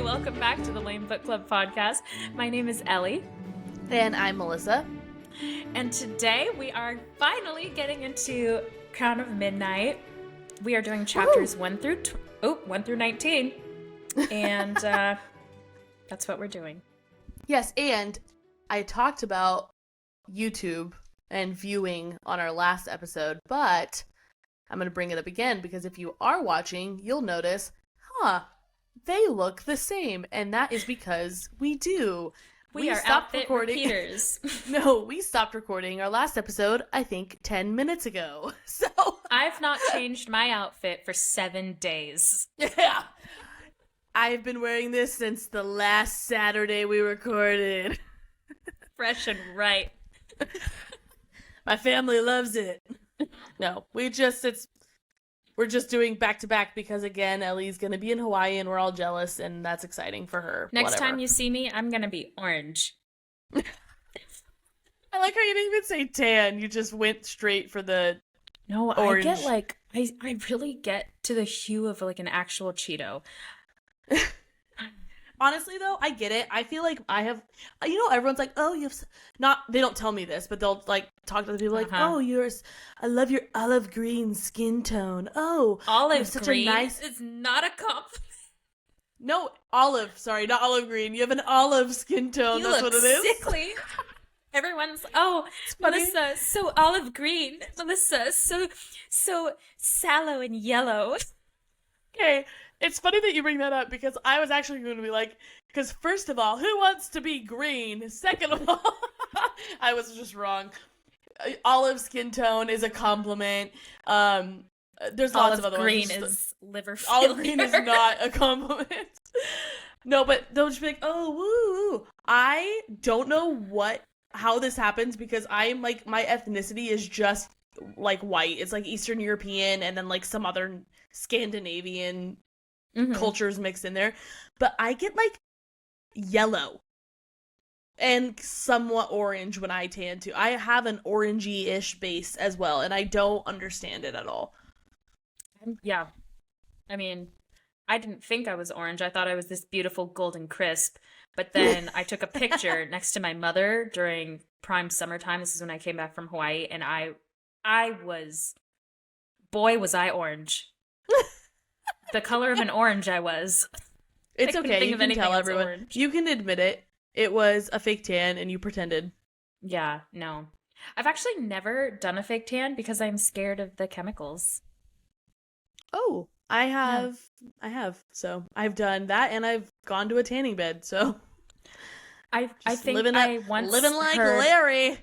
welcome back to the L.A.M.E Book Club podcast. My name is Ellie. And I'm Melissa. And today we are finally getting into Crown of Midnight. We are doing chapters 1 through 19. And that's what we're doing. Yes, and I talked about YouTube and viewing on our last episode, but I'm going to bring it up again because if you are watching, you'll notice, they look the same. And that is because we do. We are outfit repeaters. No, we stopped recording our last episode, I think, 10 minutes ago. So I've not changed my outfit for 7 days. Yeah. I've been wearing this since the last Saturday we recorded. Fresh and right. My family loves it. No, we're just doing back to back because again, Ellie's gonna be in Hawaii and we're all jealous and that's exciting for her. Next time you see me, I'm gonna be orange. I like how you didn't even say tan. You just went straight for the orange. I get I really get to the hue of like an actual Cheeto. Honestly, though, I get it. I feel like I have, everyone's like, oh, they don't tell me this, but they'll like talk to other people like, oh, I love your olive green skin tone. Oh, olive such green a nice. It's not a compliment. No, olive. Sorry, not olive green. You have an olive skin tone. That's what it is. Sickly. Everyone's Melissa, so olive green. Melissa, so sallow and yellow. Okay. It's funny that you bring that up because I was actually going to be like, because first of all, who wants to be green? Second of all, I was just wrong. Olive skin tone is a compliment. There's lots of other green ones. Green is liver failure. Olive green is not a compliment. No, but they'll just be like, oh, woo. I don't know how this happens because I'm like, my ethnicity is just like white. It's like Eastern European and then like some other Scandinavian cultures mixed in there, but I get like yellow and somewhat orange when I tan too. I have an orangey-ish base as well, and I don't understand it at all. Yeah, I mean, I didn't think I was orange. I thought I was this beautiful golden crisp, but then I took a picture next to my mother during prime summertime. This is when I came back from Hawaii, and I was orange. The color of an orange I was. It's okay. You can tell everyone. Orange. You can admit it. It was a fake tan and you pretended. Yeah, no. I've actually never done a fake tan because I'm scared of the chemicals. Oh, I have. Yeah. I have. So I've done that and I've gone to a tanning bed. So I think living like Larry.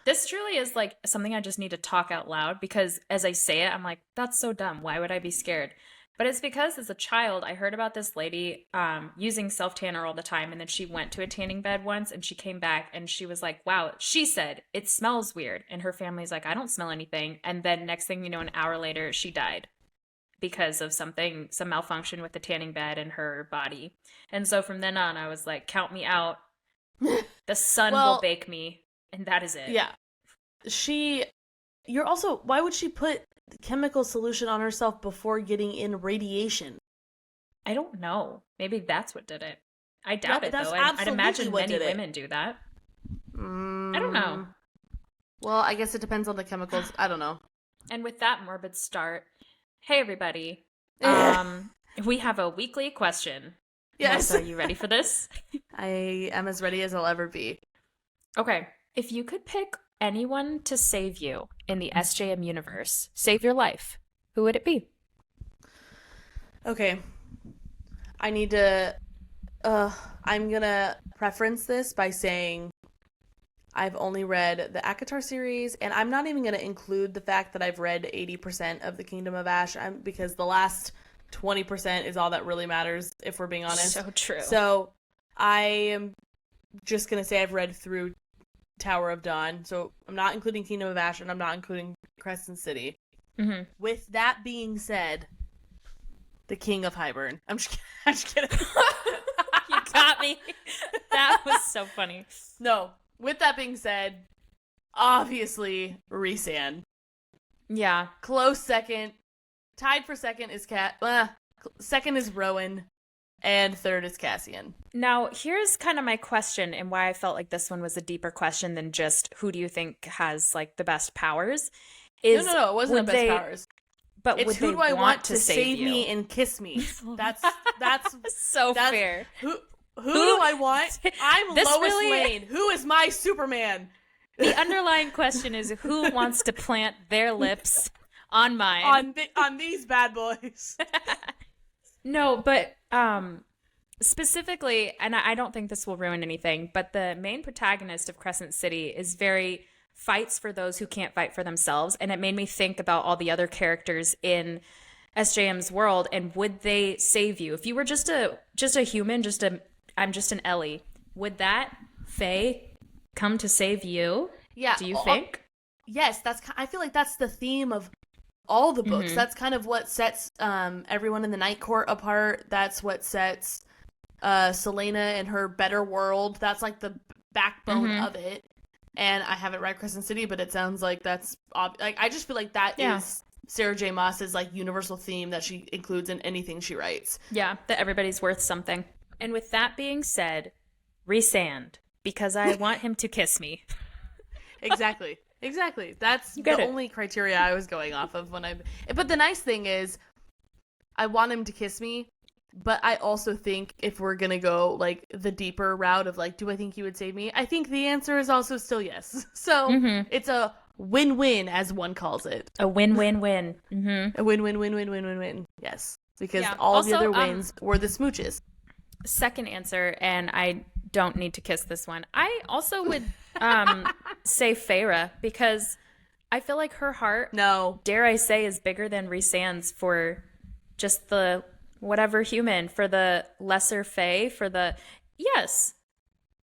This truly is like something I just need to talk out loud because as I say it, I'm like, that's so dumb. Why would I be scared? But it's because as a child, I heard about this lady using self-tanner all the time. And then she went to a tanning bed once and she came back and she was like, wow, she said, it smells weird. And her family's like, I don't smell anything. And then next thing you know, an hour later, she died because of some malfunction with the tanning bed and her body. And so from then on, I was like, count me out. The sun will bake me. And that is it. Yeah. Why would she put chemical solution on herself before getting in radiation? I don't know. Maybe that's what did it. I doubt it, though. I'd imagine many women do that. I don't know. Well, I guess it depends on the chemicals. I don't know. And with that morbid start, hey, everybody. We have a weekly question. Yes. Melissa, are you ready for this? I am as ready as I'll ever be. Okay. If you could pick anyone to save you in the SJM universe, save your life, who would it be? Okay. I need to... I'm gonna preference this by saying I've only read the ACOTAR series, and I'm not even gonna include the fact that I've read 80% of the Kingdom of Ash, because the last 20% is all that really matters, if we're being honest. So true. So I am just gonna say I've read through Tower of Dawn, so I'm not including Kingdom of Ash, and I'm not including Crescent City. Mm-hmm. With that being said, the King of Hybern. I'm just kidding. You got me. That was so funny. No, with that being said, obviously Rhysand. Yeah. Close second. Tied for second is Second is Rowan. And third is Cassian. Now, here's kind of my question and why I felt like this one was a deeper question than just who do you think has like the best powers. No, it wasn't the best powers. But it's who do I want to save me and kiss me? That's so fair. Who do I want? I'm Lois Lane. Who is my Superman? The underlying question is who wants to plant their lips on mine? On these bad boys. No, but specifically, and I don't think this will ruin anything, but the main protagonist of Crescent City is very fights for those who can't fight for themselves, and it made me think about all the other characters in SJM's world, and would they save you? If you were just a human, I'm just an Ellie, would that Faye come to save you? Yeah. Do you think? Yes, I feel like that's the theme of all the books. Mm-hmm. That's kind of what sets everyone in the Night Court apart. That's what sets Celaena and her better world. That's like the backbone of it. And I haven't read Crescent City, but it sounds like that's like I just feel like that is Sarah J. Maas's like universal theme that she includes in anything she writes. Yeah, that everybody's worth something. And with that being said, Rhysand, because I want him to kiss me. Exactly. That's the only criteria I was going off of when But the nice thing is, I want him to kiss me, but I also think if we're gonna go like the deeper route of like, do I think he would save me? I think the answer is also still yes. So it's a win-win, as one calls it. A win-win-win. A win-win-win-win-win-win-win. Yes, because all the other wins were the smooches. Second answer, and I don't need to kiss this one. I also would say Feyre, because I feel like her heart, dare I say, is bigger than Rhysand's for just the whatever human, for the lesser Fae, for the yes.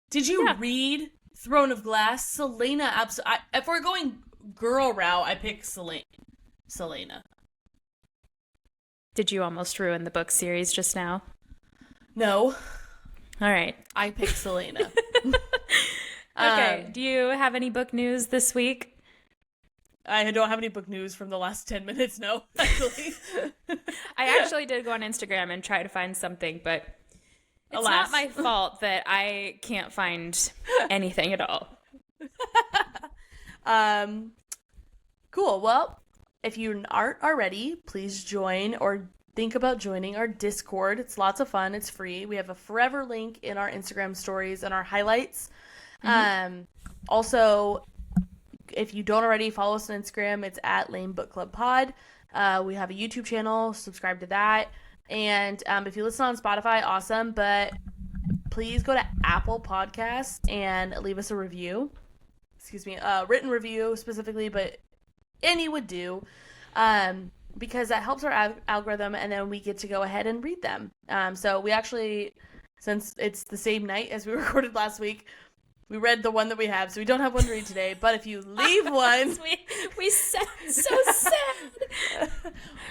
Did you read Throne of Glass? Celaena, if we're going girl route, I pick Celaena. Did you almost ruin the book series just now? No. All right. I picked Celaena. Okay. Do you have any book news this week? I don't have any book news from the last 10 minutes, no, actually. I actually did go on Instagram and try to find something, but it's not my fault that I can't find anything at all. Cool. Well, if you aren't already, please join or think about joining our Discord. It's lots of fun. It's free. We have a forever link in our Instagram stories and our highlights. Also, if you don't already follow us on Instagram, it's at L.A.M.E Book Club Pod. We have a YouTube channel. Subscribe to that. And if you listen on Spotify, awesome. But please go to Apple Podcasts and leave us a review. Excuse me, a written review specifically, but any would do. Because that helps our algorithm, and then we get to go ahead and read them. So we actually, since it's the same night as we recorded last week, we read the one that we have, so we don't have one to read today. But if you leave one... we sound so sad.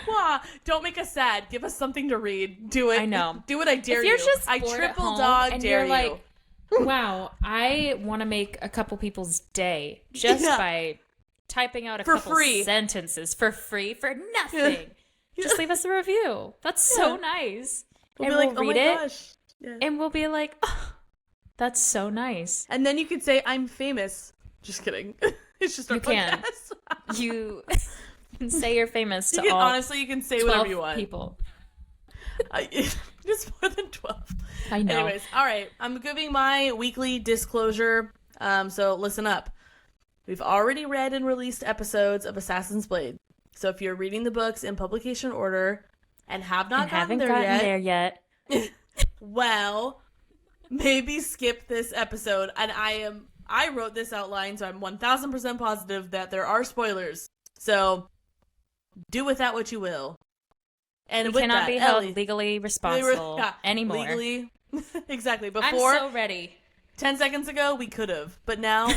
Wow, don't make us sad. Give us something to read. Do it. I know. Do it, I dare if you're you. Just I triple dog dare you. Like, wow, I want to make a couple people's day just by... typing out a couple sentences for free for nothing. Just leave us a review. That's so nice. We'll be like, read it, gosh. Yeah. And we'll be like, oh, that's so nice. And then you could say, I'm famous. Just kidding. It's just our podcast. You can say you're famous to all. Honestly, you can say whatever you want. People. It's more than 12. I know. Anyways, all right. I'm giving my weekly disclosure. So listen up. We've already read and released episodes of Assassin's Blade. So if you're reading the books in publication order and have not gotten there yet, well, maybe skip this episode. And I wrote this outline, so I'm 1000% positive that there are spoilers. So do with that what you will. And we with cannot that, be Ellie, held legally responsible anymore. Legally, exactly. Before, I'm so ready. 10 seconds ago, we could have, but now,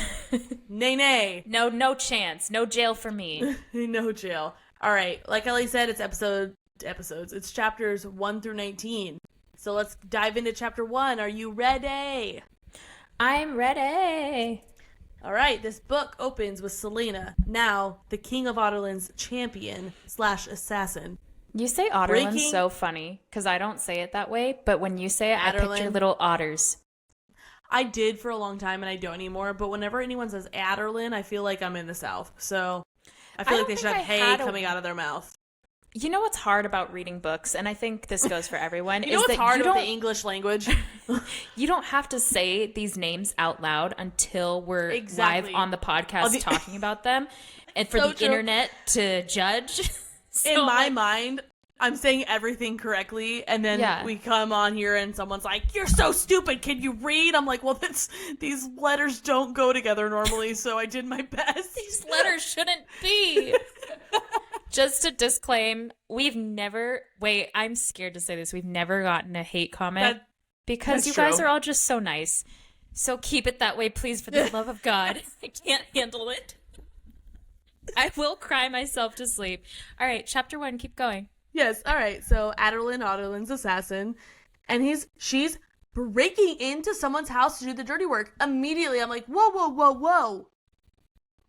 nay. No chance. No jail for me. No jail. All right. Like Ellie said, it's episodes. It's chapters 1 through 19. So let's dive into chapter 1. Are you ready? I'm ready. All right. This book opens with Celaena, now the King of Adolin's champion / assassin, You say Otterlin's so funny because I don't say it that way, but when you say it, I picture little otters. I did for a long time and I don't anymore, but whenever anyone says Adderlin, I feel like I'm in the South. So I feel like they should have hay coming out of their mouth. You know what's hard about reading books, and I think this goes for everyone, you know what's hard about the English language? You don't have to say these names out loud until we're live on the podcast talking about them, and for the internet to judge. So, in my mind, I'm saying everything correctly, and then we come on here and someone's like, "You're so stupid, can you read?" I'm like, well, these letters don't go together normally, so I did my best. These letters shouldn't be. Just to disclaim, I'm scared to say this, we've never gotten a hate comment because you guys are all just so nice. So keep it that way, please, for the love of God. I can't handle it. I will cry myself to sleep. All right, chapter 1, keep going. Yes, all right. So Otterlin's assassin, and she's breaking into someone's house to do the dirty work. Immediately, I'm like, whoa, whoa, whoa, whoa.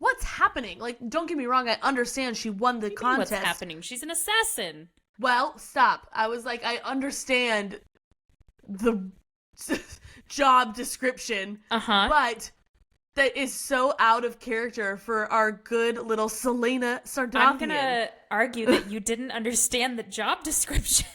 What's happening? Like, don't get me wrong, I understand she won the contest. What's happening? She's an assassin. Well, stop. I was like, I understand the job description, but that is so out of character for our good little Celaena Sardathian. I'm gonna argue that you didn't understand the job description.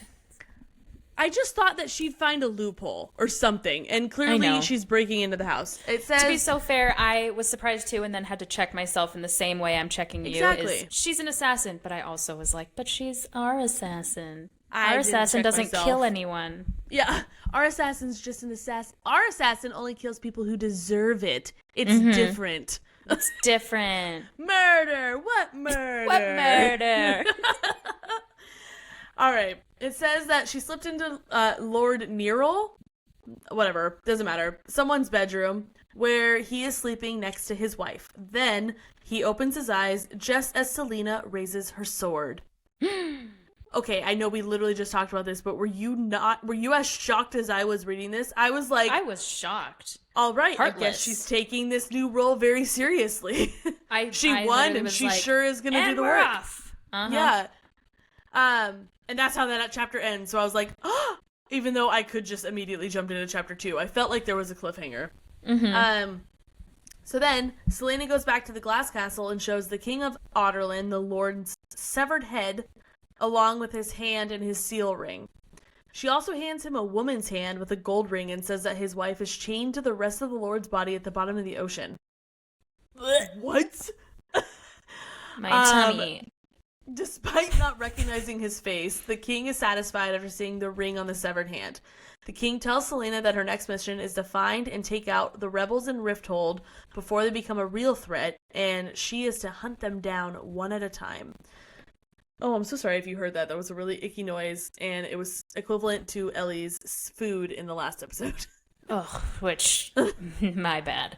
I just thought that she'd find a loophole or something, and clearly she's breaking into the house. It says, to be so fair, I was surprised too, and then had to check myself in the same way I'm checking you. Exactly. She's an assassin, but I also was like, but she's our assassin. Our assassin doesn't kill anyone. Yeah, our assassin's just an assassin. Our assassin only kills people who deserve it. It's different. It's different. Murder! What murder? What murder? All right. It says that she slipped into Lord Neril, whatever, doesn't matter, someone's bedroom where he is sleeping next to his wife. Then he opens his eyes just as Celaena raises her sword. Okay, I know we literally just talked about this, but were you as shocked as I was reading this? I was like, I was shocked. All right, Heartless. I guess she's taking this new role very seriously. She won, and she sure is going to do the work. Yeah. And that's how that chapter ends. So I was like, oh, even though I could just immediately jump into chapter 2, I felt like there was a cliffhanger. So then Celaena goes back to the glass castle and shows the king of Otterlin the Lord's severed head, along with his hand and his seal ring. She also hands him a woman's hand with a gold ring and says that his wife is chained to the rest of the Lord's body at the bottom of the ocean. What? My tummy. Despite not recognizing his face, the king is satisfied after seeing the ring on the severed hand. The king tells Celaena that her next mission is to find and take out the rebels in Rifthold before they become a real threat, and she is to hunt them down one at a time. Oh, I'm so sorry if you heard that. That was a really icky noise, and it was equivalent to Ellie's food in the last episode. Oh, which, my bad.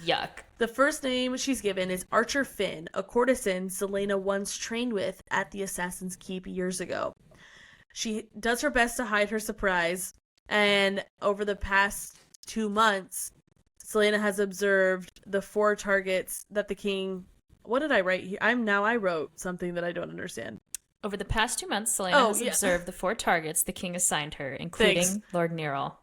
Yuck. The first name she's given is Archer Finn, a courtesan Celaena once trained with at the Assassin's Keep years ago. She does her best to hide her surprise, and over the past 2 months, Celaena has observed the 4 targets that the king... What did I write here? I wrote something that I don't understand. Over the past 2 months, Celaena has observed the 4 targets the king assigned her, including Lord Neril.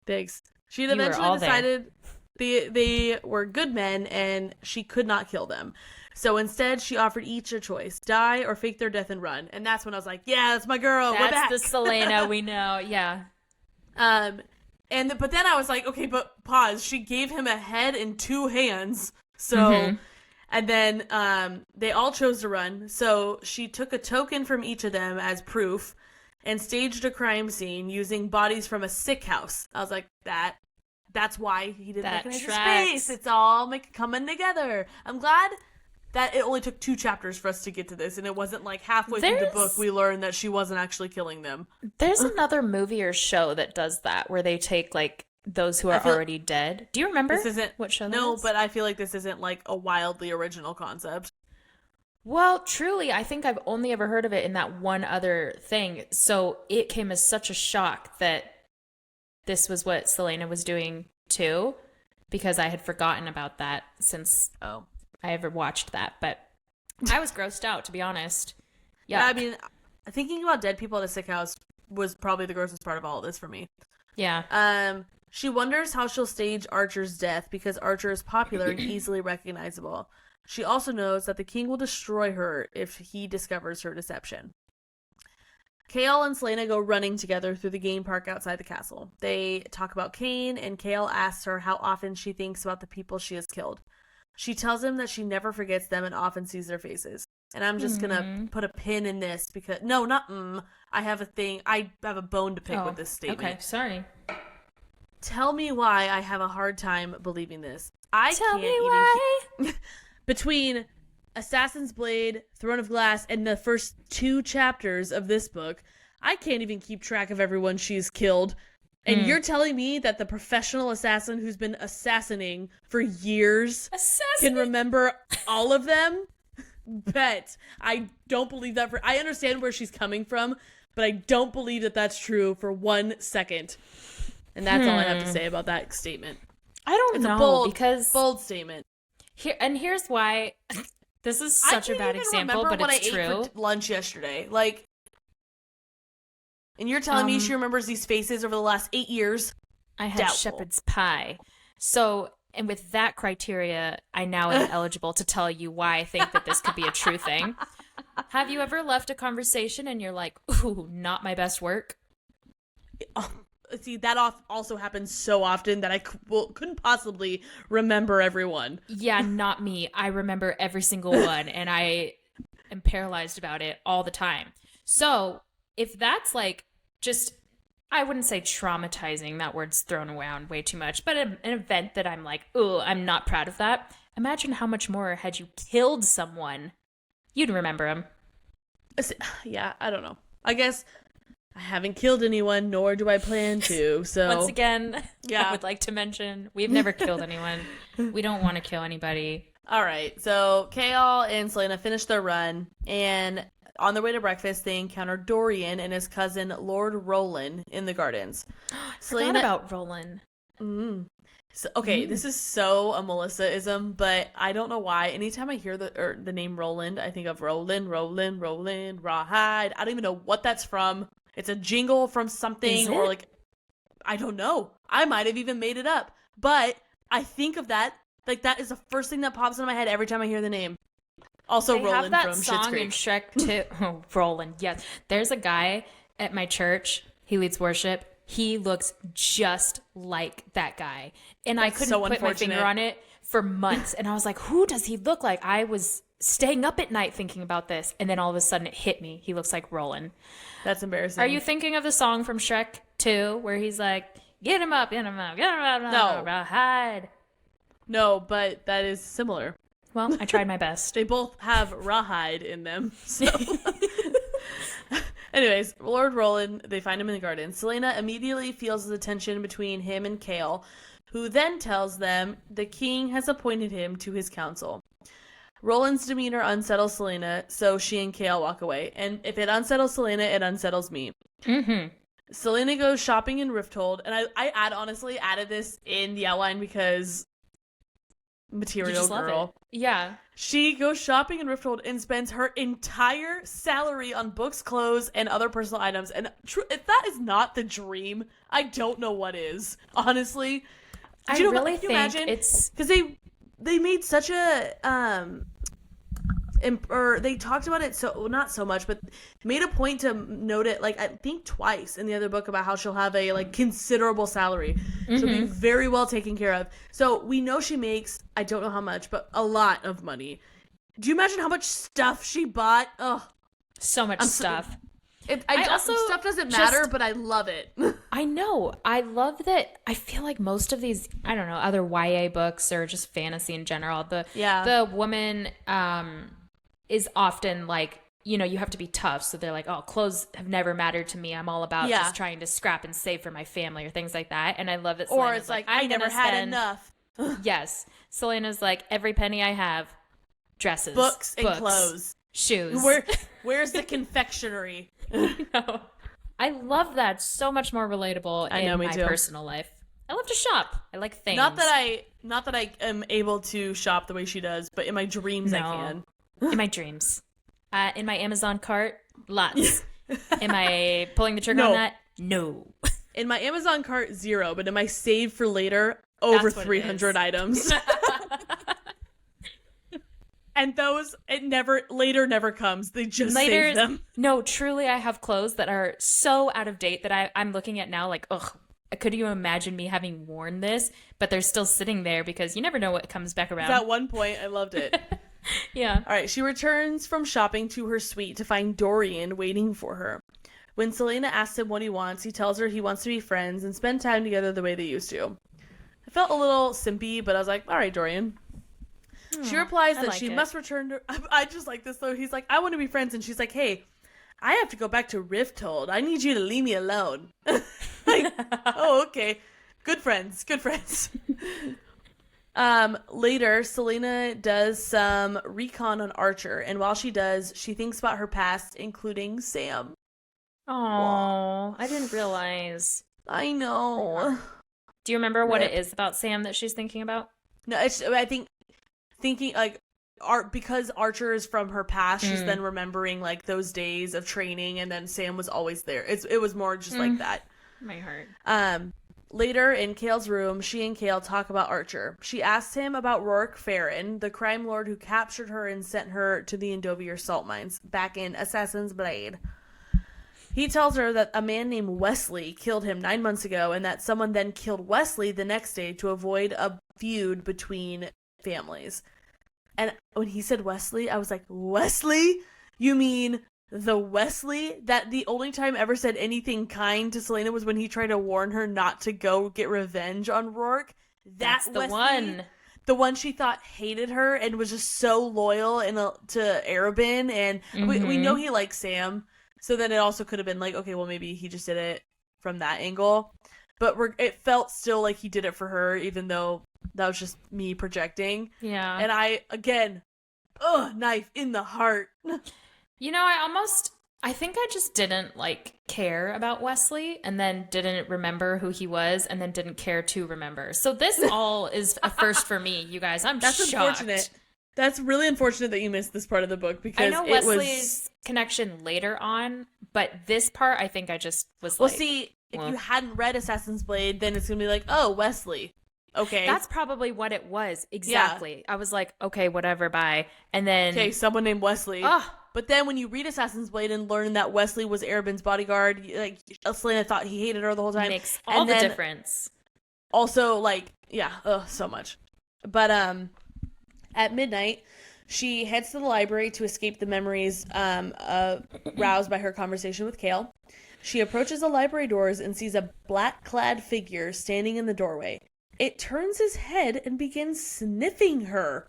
Thanks. She'd eventually decided they were good men, and she could not kill them. So instead, she offered each a choice: die or fake their death and run. And that's when I was like, yeah, that's my girl. We're back. That's the Celaena we know. Yeah. But then I was like, okay, but pause. She gave him a head and 2 hands. So, and then they all chose to run. So she took a token from each of them as proof and staged a crime scene using bodies from a sick house. I was like, that's why he didn't recognize his face. It's all coming together. I'm glad that it only took 2 chapters for us to get to this, and it wasn't like halfway through the book we learned that she wasn't actually killing them. There's another movie or show that does that, where they take like those who are already dead. Do you remember what show that is? No, but I feel like this isn't like a wildly original concept. Well, truly, I think I've only ever heard of it in that one other thing. So it came as such a shock that this was what Celaena was doing too, because I had forgotten about that since I ever watched that. But I was grossed out, to be honest. Yeah, I mean, thinking about dead people at a sick house was probably the grossest part of all of this for me. Yeah. She wonders how she'll stage Archer's death because Archer is popular and easily recognizable. She also knows that the king will destroy her if he discovers her deception. Kale and Celaena go running together through the game park outside the castle. They talk about Cain, and Kale asks her how often she thinks about the people she has killed. She tells him that she never forgets them and often sees their faces. And I'm just gonna put a pin in this because I have a bone to pick with this statement. Okay, sorry. Tell me why I have a hard time believing this. Between Assassin's Blade, Throne of Glass, and the first 2 chapters of this book, I can't even keep track of everyone she's killed. And you're telling me that the professional assassin who's been assassinating for years can remember all of them? Bet. I don't believe that. I understand where she's coming from, but I don't believe that that's true for 1 second. And that's all I have to say about that statement. I don't know, because bold statement. Here's why. This is such a bad example, but it's true. I ate for lunch yesterday. And you're telling me she remembers these faces over the last 8 years? I had shepherd's pie. So, and with that criteria, I now am eligible to tell you why I think that this could be a true thing. Have you ever left a conversation and you're like, ooh, not my best work? See, that also happens so often that I couldn't possibly remember everyone. Yeah, not me. I remember every single one, and I am paralyzed about it all the time. So, if that's I wouldn't say traumatizing, that word's thrown around way too much, but an event that I'm like, oh, I'm not proud of that. Imagine how much more had you killed someone, you'd remember him. Yeah, I don't know. I guess I haven't killed anyone, nor do I plan to, so... Once again, I would like to mention, we've never killed anyone. We don't want to kill anybody. Alright, so Kale and Celaena finish their run, and on their way to breakfast, they encounter Dorian and his cousin, Lord Roland, in the gardens. Forgot about Roland. This is so a Melissa-ism, but I don't know why. Anytime I hear the name Roland, I think of Roland, Rawhide. I don't even know what that's from. It's a jingle from something, or I don't know. I might have even made it up. But I think of that, that is the first thing that pops into my head every time I hear the name. Also, Roland from Schitt's Creek. In Shrek 2. Oh, Roland, yes. There's a guy at my church. He leads worship. He looks just like that guy. And I couldn't put my finger on it for months. And I was like, who does he look like? I was staying up at night thinking about this. And then all of a sudden it hit me. He looks like Roland. That's embarrassing. Are you thinking of the song from Shrek 2 where he's like, get him up, get him up, get him up, no. Rawhide? No, but that is similar. Well, I tried my best. They both have rawhide in them. So. Anyways, Lord Roland, they find him in the garden. Celaena immediately feels the tension between him and Kale, who then tells them the king has appointed him to his council. Roland's demeanor unsettles Celaena, so she and Kale walk away. And if it unsettles Celaena, it unsettles me. Mm-hmm. Celaena goes shopping in Rifthold, and I honestly added this in the outline because material girl. Yeah. She goes shopping in Rifthold and spends her entire salary on books, clothes, and other personal items. And if that is not the dream, I don't know what is. Honestly, I really think it's because they made such a or they talked about it not so much, but made a point to note it I think twice in the other book about how she'll have a considerable salary. Mm-hmm. She'll be very well taken care of. So we know she makes, I don't know how much, but a lot of money. Do you imagine how much stuff she bought? Oh, so much stuff. Stuff doesn't matter, but I love it. I know. I love that. I feel like most of these, I don't know, other YA books or just fantasy in general, the woman is often you have to be tough. So they're like, oh, clothes have never mattered to me. I'm all about just trying to scrap and save for my family or things like that. And I love that. Or it's I never had enough. Yes. Celaena's every penny I have, dresses, books, and clothes. Shoes. Where's the confectionery? No. I love that. So much more relatable in my personal life. I love to shop. I like things. Not that I am able to shop the way she does, but in my dreams I can. In my dreams. In my Amazon cart, lots. Am I pulling the trigger on that? No. In my Amazon cart, 0, but in my save for later, over 300 items. And those, later never comes. They just save them. No, truly, I have clothes that are so out of date that I'm looking at now like, ugh, could you imagine me having worn this? But they're still sitting there because you never know what comes back around. At one point, I loved it. Yeah. All right, she returns from shopping to her suite to find Dorian waiting for her. When Celaena asks him what he wants, he tells her he wants to be friends and spend time together the way they used to. I felt a little simpy, but I was like, all right, Dorian. She replies that she must return to... I just like this, though. He's like, I want to be friends. And she's like, hey, I have to go back to Rifthold. I need you to leave me alone. Like, oh, okay. Good friends. Good friends. Later, Celaena does some recon on Archer. And while she does, she thinks about her past, including Sam. Oh, I didn't realize. I know. Do you remember what it is about Sam that she's thinking about? No, I think... Thinking like because Archer is from her past, she's then remembering like those days of training, and then Sam was always there. It was more just like that. My heart. Later in Kale's room, she and Kale talk about Archer. She asks him about Rourke Farron, the crime lord who captured her and sent her to the Endovier salt mines back in Assassin's Blade. He tells her that a man named Wesley killed him 9 months ago, and that someone then killed Wesley the next day to avoid a feud between families. And when he said Wesley, I was like, Wesley? You mean the Wesley that the only time ever said anything kind to Celaena was when he tried to warn her not to go get revenge on Rourke? That's the Wesley, one. The one she thought hated her and was just so loyal to Arabin. And we know he likes Sam. So then it also could have been like, okay, well, maybe he just did it from that angle. But it felt still like he did it for her, even though that was just me projecting. Yeah. And knife in the heart. You know, I think I just didn't care about Wesley, and then didn't remember who he was, and then didn't care to remember. So this all is a first for me, you guys. That's shocked. Unfortunate. That's really unfortunate that you missed this part of the book, because I know Wesley's connection later on, but this part I think I just was if you hadn't read Assassin's Blade, then it's gonna be like, oh, Wesley. Okay. That's probably what it was. Exactly. Yeah. I was like, okay, whatever, bye. And then... Okay, someone named Wesley. But then when you read Assassin's Blade and learn that Wesley was Arabin's bodyguard, like, Celaena thought he hated her the whole time. Makes all the difference. Also, so much. But at midnight, she heads to the library to escape the memories roused by her conversation with Kale. She approaches the library doors and sees a black-clad figure standing in the doorway. It turns his head and begins sniffing her.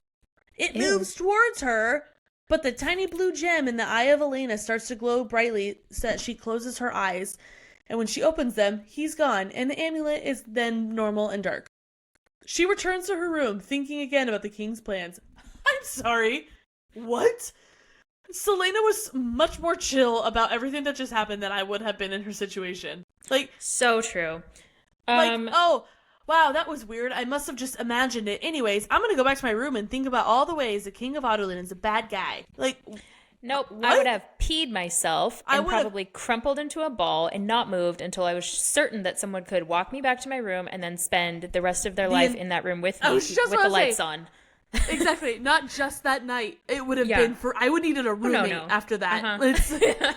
It moves towards her, but the tiny blue gem in the eye of Elena starts to glow brightly so that she closes her eyes. And when she opens them, he's gone, and the amulet is then normal and dark. She returns to her room, thinking again about the king's plans. I'm sorry. What? Celaena was much more chill about everything that just happened than I would have been in her situation. So true. Wow, that was weird. I must have just imagined it. Anyways, I'm going to go back to my room and think about all the ways the King of Otterlin is a bad guy. Nope. What? I would have peed myself and probably crumpled into a ball and not moved until I was certain that someone could walk me back to my room and then spend the rest of their life in that room with me with the lights on. Exactly. Not just that night. It would have been I would needed a roommate after that.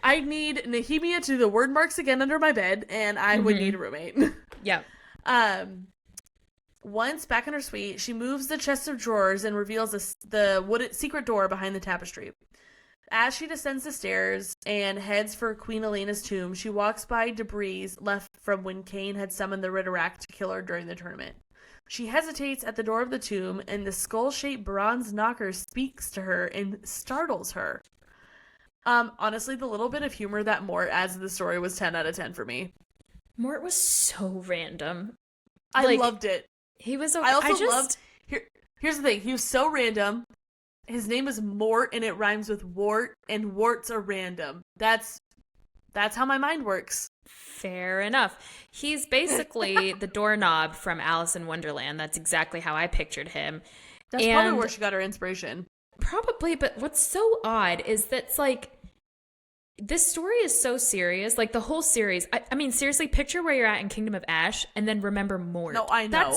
I'd need Nehemia to do the word marks again under my bed, and I would need a roommate. Yeah. Once back in her suite, she moves the chest of drawers and reveals the wooded secret door behind the tapestry. As she descends the stairs and heads for Queen Elena's tomb, she walks by debris left from when Cain had summoned the Ritterak to kill her during the tournament. She hesitates at the door of the tomb, and the skull-shaped bronze knocker speaks to her and startles her. Honestly, the little bit of humor that Mort adds to the story was 10 out of 10 for me. Mort was so random. I loved it. He was I also loved... Here's the thing. He was so random. His name is Mort, and it rhymes with wart, and warts are random. That's how my mind works. Fair enough. He's basically the doorknob from Alice in Wonderland. That's exactly how I pictured him. That's probably where she got her inspiration. Probably, but what's so odd is that's this story is so serious. Like the whole series. I mean, seriously, picture where you're at in Kingdom of Ash and then remember Mort. No, I know.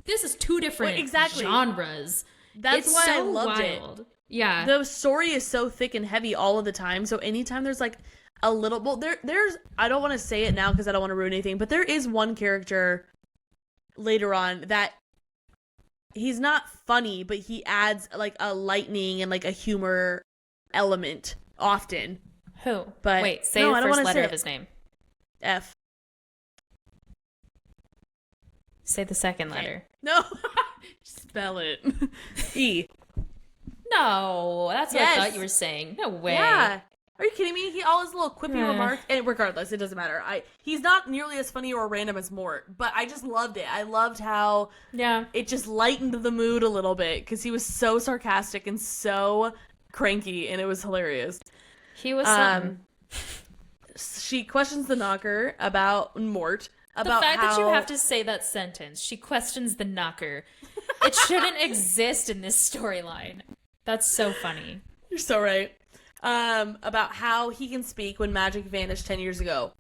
This is two different genres. That's it's why so I loved wild. it. Yeah. The story is so thick and heavy all of the time. So anytime there's like a little, well, there's, I don't want to say it now because I don't want to ruin anything, but there is one character later on that he's not funny, but he adds like a lightning and like a humor element often. Who? But wait, say the first letter of his name. F. Say the second letter. No. Spell it. E. No, that's what I thought you were saying. No way. Yeah. Are you kidding me? He all his little quippy remarks, and regardless, it doesn't matter. He's not nearly as funny or random as Mort, but I just loved it. I loved how it just lightened the mood a little bit because he was so sarcastic and so cranky, and it was hilarious. He was something. She questions the knocker about Mort. About the fact that you have to say that sentence. She questions the knocker. It shouldn't exist in this storyline. That's so funny. You're so right. About how he can speak when magic vanished 10 years ago.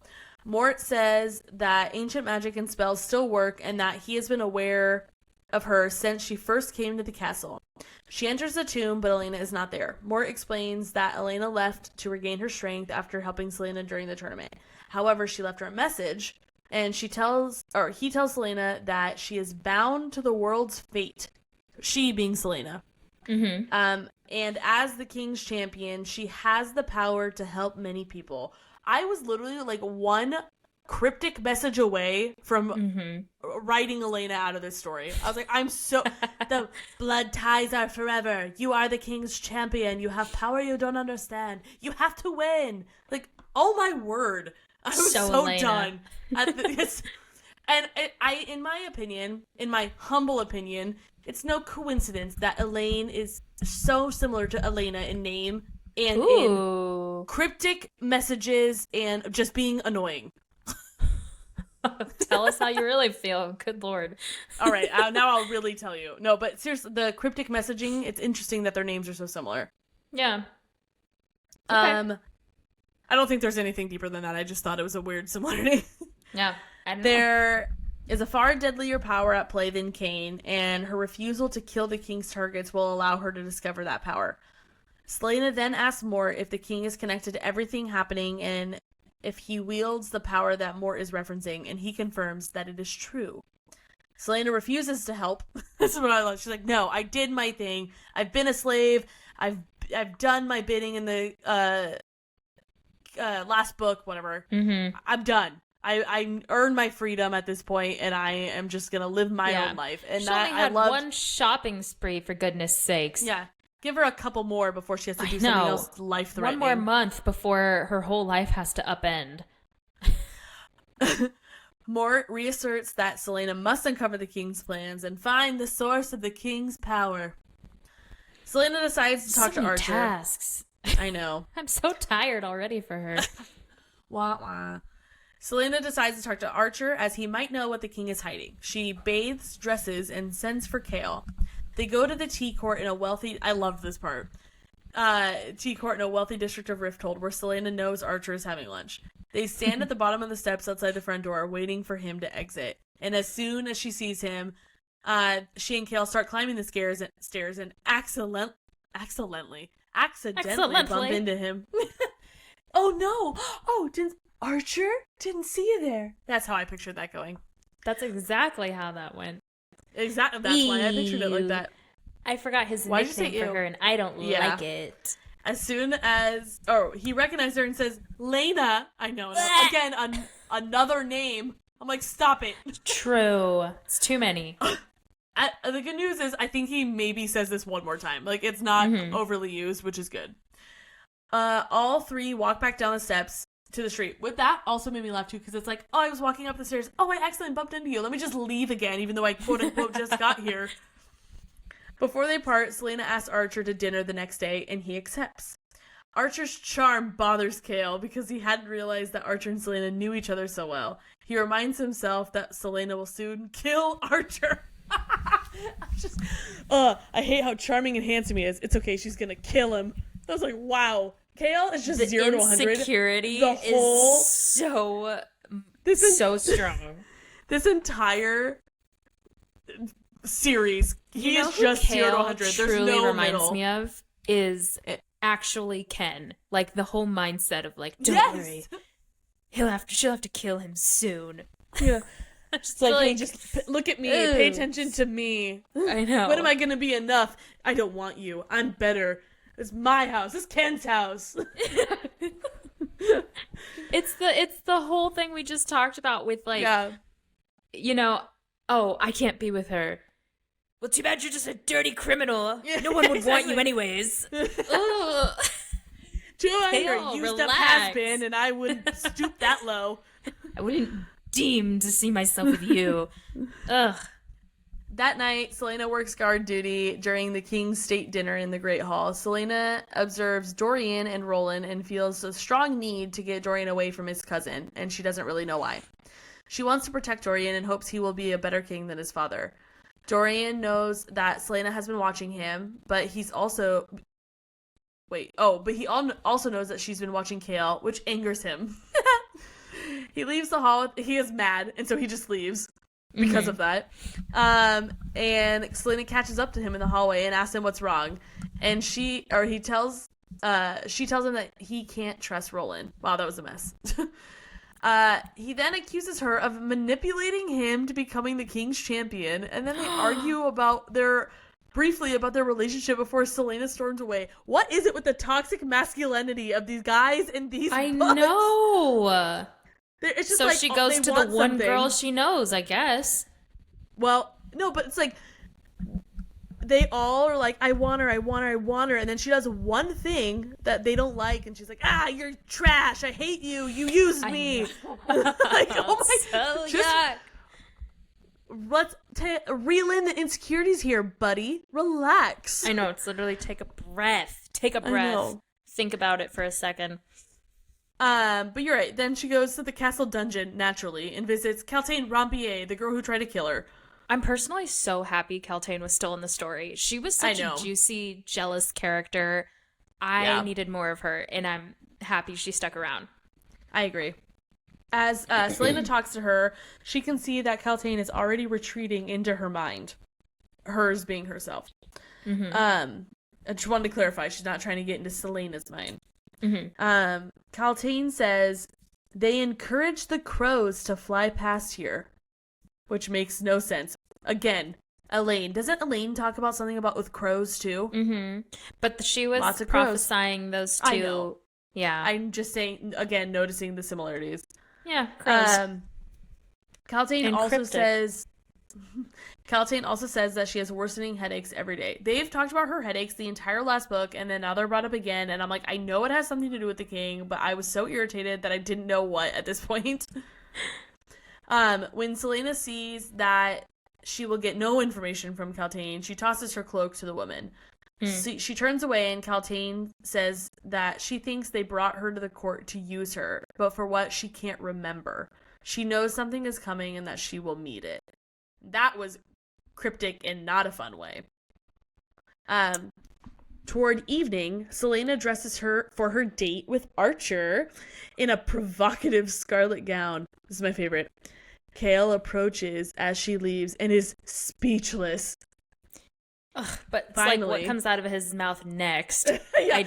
Mort says that ancient magic and spells still work and that he has been aware of her since she first came to the castle. She enters the tomb, but Elena is not there. Mort explains that Elena left to regain her strength after helping Celaena during the tournament. However, she left her a message, and he tells Celaena that she is bound to the world's fate. She being Celaena. Mm-hmm. And as the king's champion, she has the power to help many people. I was literally like one cryptic message away from writing Elena out of this story. I was like, the blood ties are forever. You are the king's champion. You have power you don't understand. You have to win. Like, oh my word. I was so done at this. And in my humble opinion, it's no coincidence that Elaine is so similar to Elena in name and in cryptic messages and just being annoying. Tell us how you really feel. Good Lord. All right, now I'll really tell you. No, but seriously, the cryptic messaging, it's interesting that their names are so similar. Yeah. Okay. I don't think there's anything deeper than that. I just thought it was a weird similarity. Yeah. I don't know. There is a far deadlier power at play than Cain, and her refusal to kill the king's targets will allow her to discover that power. Celaena then asks Mort if the king is connected to everything happening and if he wields the power that Mort is referencing, and he confirms that it is true. Celaena refuses to help. This is what I love. She's like, no, I did my thing. I've been a slave. I've done my bidding in the last book, whatever. Mm-hmm. I'm done. I earned my freedom at this point, and I am just gonna live my own life. And she only had one shopping spree, for goodness sakes. Yeah, give her a couple more before she has to do something else life-threatening. One more month before her whole life has to upend. Mort reasserts that Celaena must uncover the king's plans and find the source of the king's power. Celaena decides to talk to Archer. Tasks. I know. I'm so tired already for her. Wah wah. Celaena decides to talk to Archer as he might know what the king is hiding. She bathes, dresses, and sends for Kale. They go to the tea court in a wealthy... I loved this part. Tea court in a wealthy district of Rifthold where Celaena knows Archer is having lunch. They stand at the bottom of the steps outside the front door waiting for him to exit. And as soon as she sees him, she and Kale start climbing the stairs and accidentally bump into him. Oh no! Oh, Archer? Didn't see you there. That's how I pictured that going. That's exactly how that went. Exactly. That's why I pictured it like that. I forgot his nickname for her, and I don't like it. As soon as... Oh, he recognized her and says, Lena. I know. Again, another name. I'm like, stop it. True. It's too many. The good news is I think he maybe says this one more time. Like, it's not overly used, which is good. All three walk back down the steps to the street. With that, also made me laugh too, because it's like, oh, I was walking up the stairs. Oh, I accidentally bumped into you. Let me just leave again, even though I quote-unquote just got here. Before they part, Celaena asks Archer to dinner the next day, and he accepts. Archer's charm bothers Kale because he hadn't realized that Archer and Celaena knew each other so well. He reminds himself that Celaena will soon kill Archer. I hate how charming and handsome he is. It's okay, she's gonna kill him. I was like, wow, Kale is just The 0 to 100. insecurity The whole is so strong. This entire series, he is just 0 to 100. There's truly no reminds middle. me of is actually Ken. Like the whole mindset of like, don't worry, she'll have to kill him soon. Yeah. Just It's like, hey, just look at me, pay attention to me. I know. When am I gonna be enough? I don't want you. I'm better. It's my house. It's Ken's house. It's the whole thing we just talked about with like, you know, oh, I can't be with her. Well, too bad you're just a dirty criminal. No one would want you anyways. Ugh. Too bad you're a used up has been, and I wouldn't stoop that low. I wouldn't deem to see myself with you. Ugh. That night, Celaena works guard duty during the King's state dinner in the Great Hall. Celaena observes Dorian and Roland and feels a strong need to get Dorian away from his cousin, and she doesn't really know why. She wants to protect Dorian and hopes he will be a better king than his father. Dorian knows that Celaena has been watching him, but he also knows that she's been watching Kale, which angers him. He leaves the hall. He is mad, and so he just leaves because of that. And Celaena catches up to him in the hallway and asks him what's wrong. And she tells him that he can't trust Roland. Wow, that was a mess. He then accuses her of manipulating him to becoming the King's champion, and then they argue briefly about their relationship before Celaena storms away. What is it with the toxic masculinity of these guys in these books? I know. It's just so like, she goes to the one girl she knows, I guess. Well, no, but it's like they all are like, I want her, and then she does one thing that they don't like, and she's like, you're trash, I hate you, you used me. Like, oh my god. Yuck. Let's reel in the insecurities here, buddy. Relax. I know, it's literally take a breath. Take a breath. Think about it for a second. But you're right. Then she goes to the castle dungeon, naturally, and visits Kaltain Rampier, the girl who tried to kill her. I'm personally so happy Kaltain was still in the story. She was such a juicy, jealous character. I needed more of her, and I'm happy she stuck around. I agree. As Celaena talks to her, she can see that Kaltain is already retreating into her mind. Hers being herself. Mm-hmm. I just wanted to clarify, she's not trying to get into Celaena's mind. Mm-hmm. Kaltain says, they encourage the crows to fly past here. Which makes no sense. Again, Elaine. Doesn't Elaine talk about something about with crows too? Mm-hmm. But she was prophesying those two. I know. Yeah. I'm just saying, again, noticing the similarities. Yeah, crows. Kaltain also says that she has worsening headaches every day. They've talked about her headaches the entire last book, and then now they're brought up again, and I'm like, I know it has something to do with the king, but I was so irritated that I didn't know what at this point. When Celaena sees that she will get no information from Kaltain, she tosses her cloak to the woman. She turns away, and Kaltain says that she thinks they brought her to the court to use her, but for what she can't remember. She knows something is coming and that she will meet it. That was cryptic and not a fun way. Toward evening, Celaena dresses her for her date with Archer in a provocative scarlet gown. This is my favorite. Kale approaches as she leaves and is speechless. Ugh, but it's like what comes out of his mouth next. Yeah.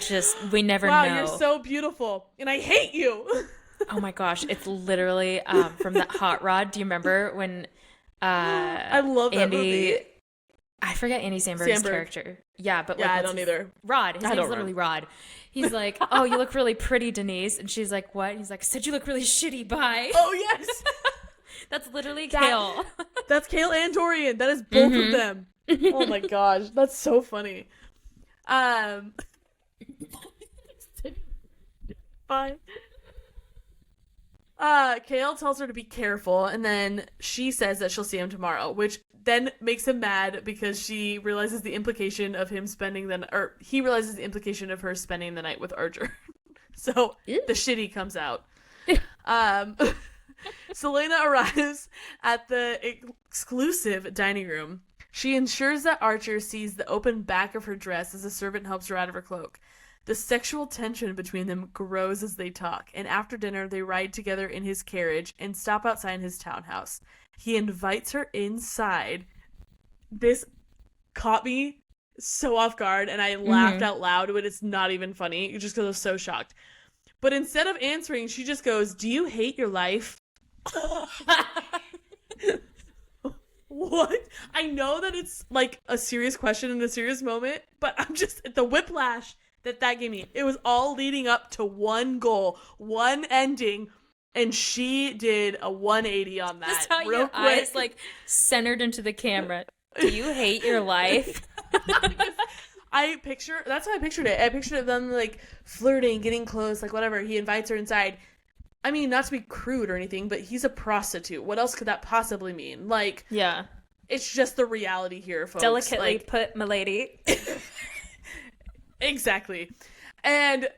We never know. Wow, you're so beautiful, and I hate you. Oh my gosh, it's literally from that Hot Rod. Do you remember when I love that movie. I forget Andy Samberg's character. Yeah, but like, I don't either. Rod. His name's literally Rod. He's like, oh, you look really pretty, Denise. And she's like, what? He's like, I said you look really shitty, bye. Oh, yes. That's literally Kale. That's Kale and Dorian. That is both of them. Oh my gosh. That's so funny. Fine. Kale tells her to be careful, and then she says that she'll see him tomorrow, which then makes him mad because she realizes the implication of him he realizes the implication of her spending the night with Archer. So the shitty comes out. Celaena arrives at the exclusive dining room. She ensures that Archer sees the open back of her dress as a servant helps her out of her cloak. The sexual tension between them grows as they talk, and after dinner they ride together in his carriage and stop outside his townhouse. He invites her inside. This caught me so off guard, and I laughed out loud, but it's not even funny, just because I was so shocked. But instead of answering, she just goes, "Do you hate your life?" What? I know that it's like a serious question in a serious moment, but I'm just, the whiplash that gave me. It was all leading up to one goal, one ending, and she did a 180 on that. Just how real your quick. eyes like centered into the camera. Do you hate your life? That's how I pictured it. I pictured them like flirting, getting close, like whatever. He invites her inside. I mean, not to be crude or anything, but he's a prostitute. What else could that possibly mean? Like, yeah, it's just the reality here, folks. Delicately put, milady. Exactly. And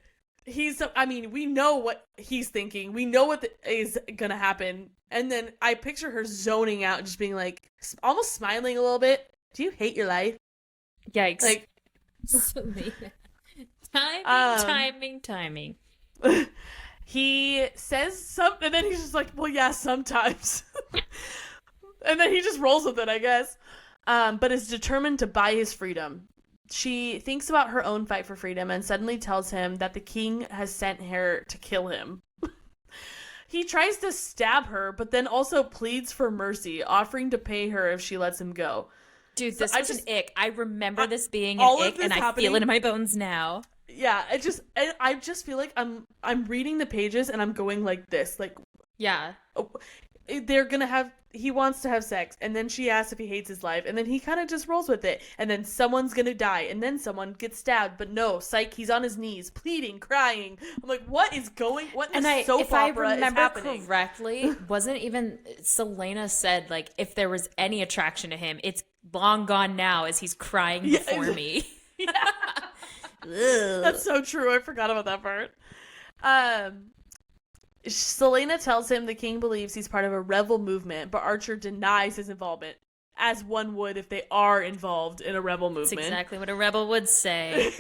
we know what he's thinking. We know what is going to happen. And then I picture her zoning out and just being like, almost smiling a little bit. Do you hate your life? Yikes. Like, timing. He says something, and then he's just like, well, yeah, sometimes. And then he just rolls with it, I guess. But is determined to buy his freedom. She thinks about her own fight for freedom and suddenly tells him that the king has sent her to kill him. He tries to stab her, but then also pleads for mercy, offering to pay her if she lets him go. Dude, this was an ick. I remember this being an ick, and I feel it in my bones now. Yeah, I just feel like I'm reading the pages and I'm going like this, like, yeah, he wants to have sex, and then she asks if he hates his life, and then he kind of just rolls with it, and then someone's gonna die, and then someone gets stabbed, but no, psych, he's on his knees, pleading, crying. I'm like, what is soap opera is happening? If I remember correctly, wasn't even Celaena said, like, if there was any attraction to him, it's long gone now as he's crying before me. Yeah. That's so true. I forgot about that part. Celaena tells him the king believes he's part of a rebel movement, but Archer denies his involvement, as one would if they are involved in a rebel movement. That's exactly what a rebel would say.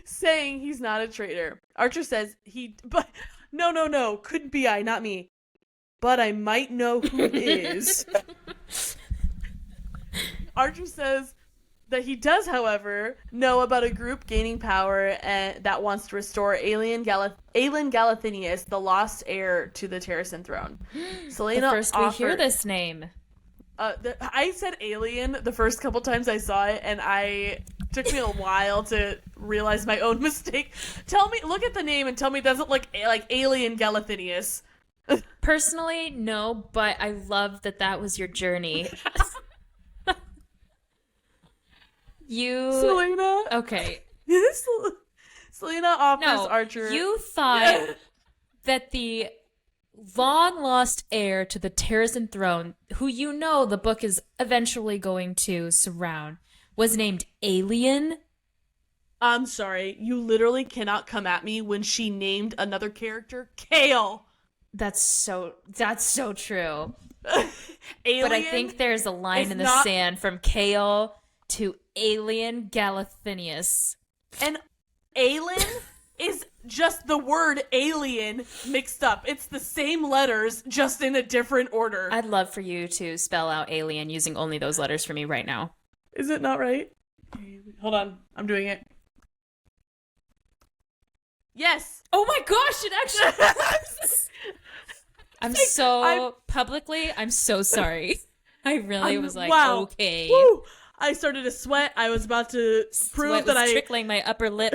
Saying he's not a traitor. Archer says no, couldn't be I, not me. But I might know who is. Archer says that he does, however, know about a group gaining power that wants to restore Aelin Galathynius, the lost heir to the Terrasen throne. Celaena the first we hear this name. I said alien the first couple times I saw it, and took me a while to realize my own mistake. Look at the name and tell me it doesn't look like Alien Galathynius. Personally, no, but I love that was your journey. Celaena. Okay. Celaena offers Archer. You thought that the long-lost heir to the Terrasen throne, who you know the book is eventually going to surround, was named Alien? I'm sorry. You literally cannot come at me when she named another character Kale. That's so true. Alien, but I think there's a line in the sand from Kale to Alien Galathynius. And Alien is just the word alien mixed up. It's the same letters, just in a different order. I'd love for you to spell out alien using only those letters for me right now. Is it not right? Hold on. I'm doing it. Yes. Oh my gosh, it actually works. I'm so sorry. I really was like, wow. Okay. Woo! I started to sweat. I was about to prove that I trickling my upper lip.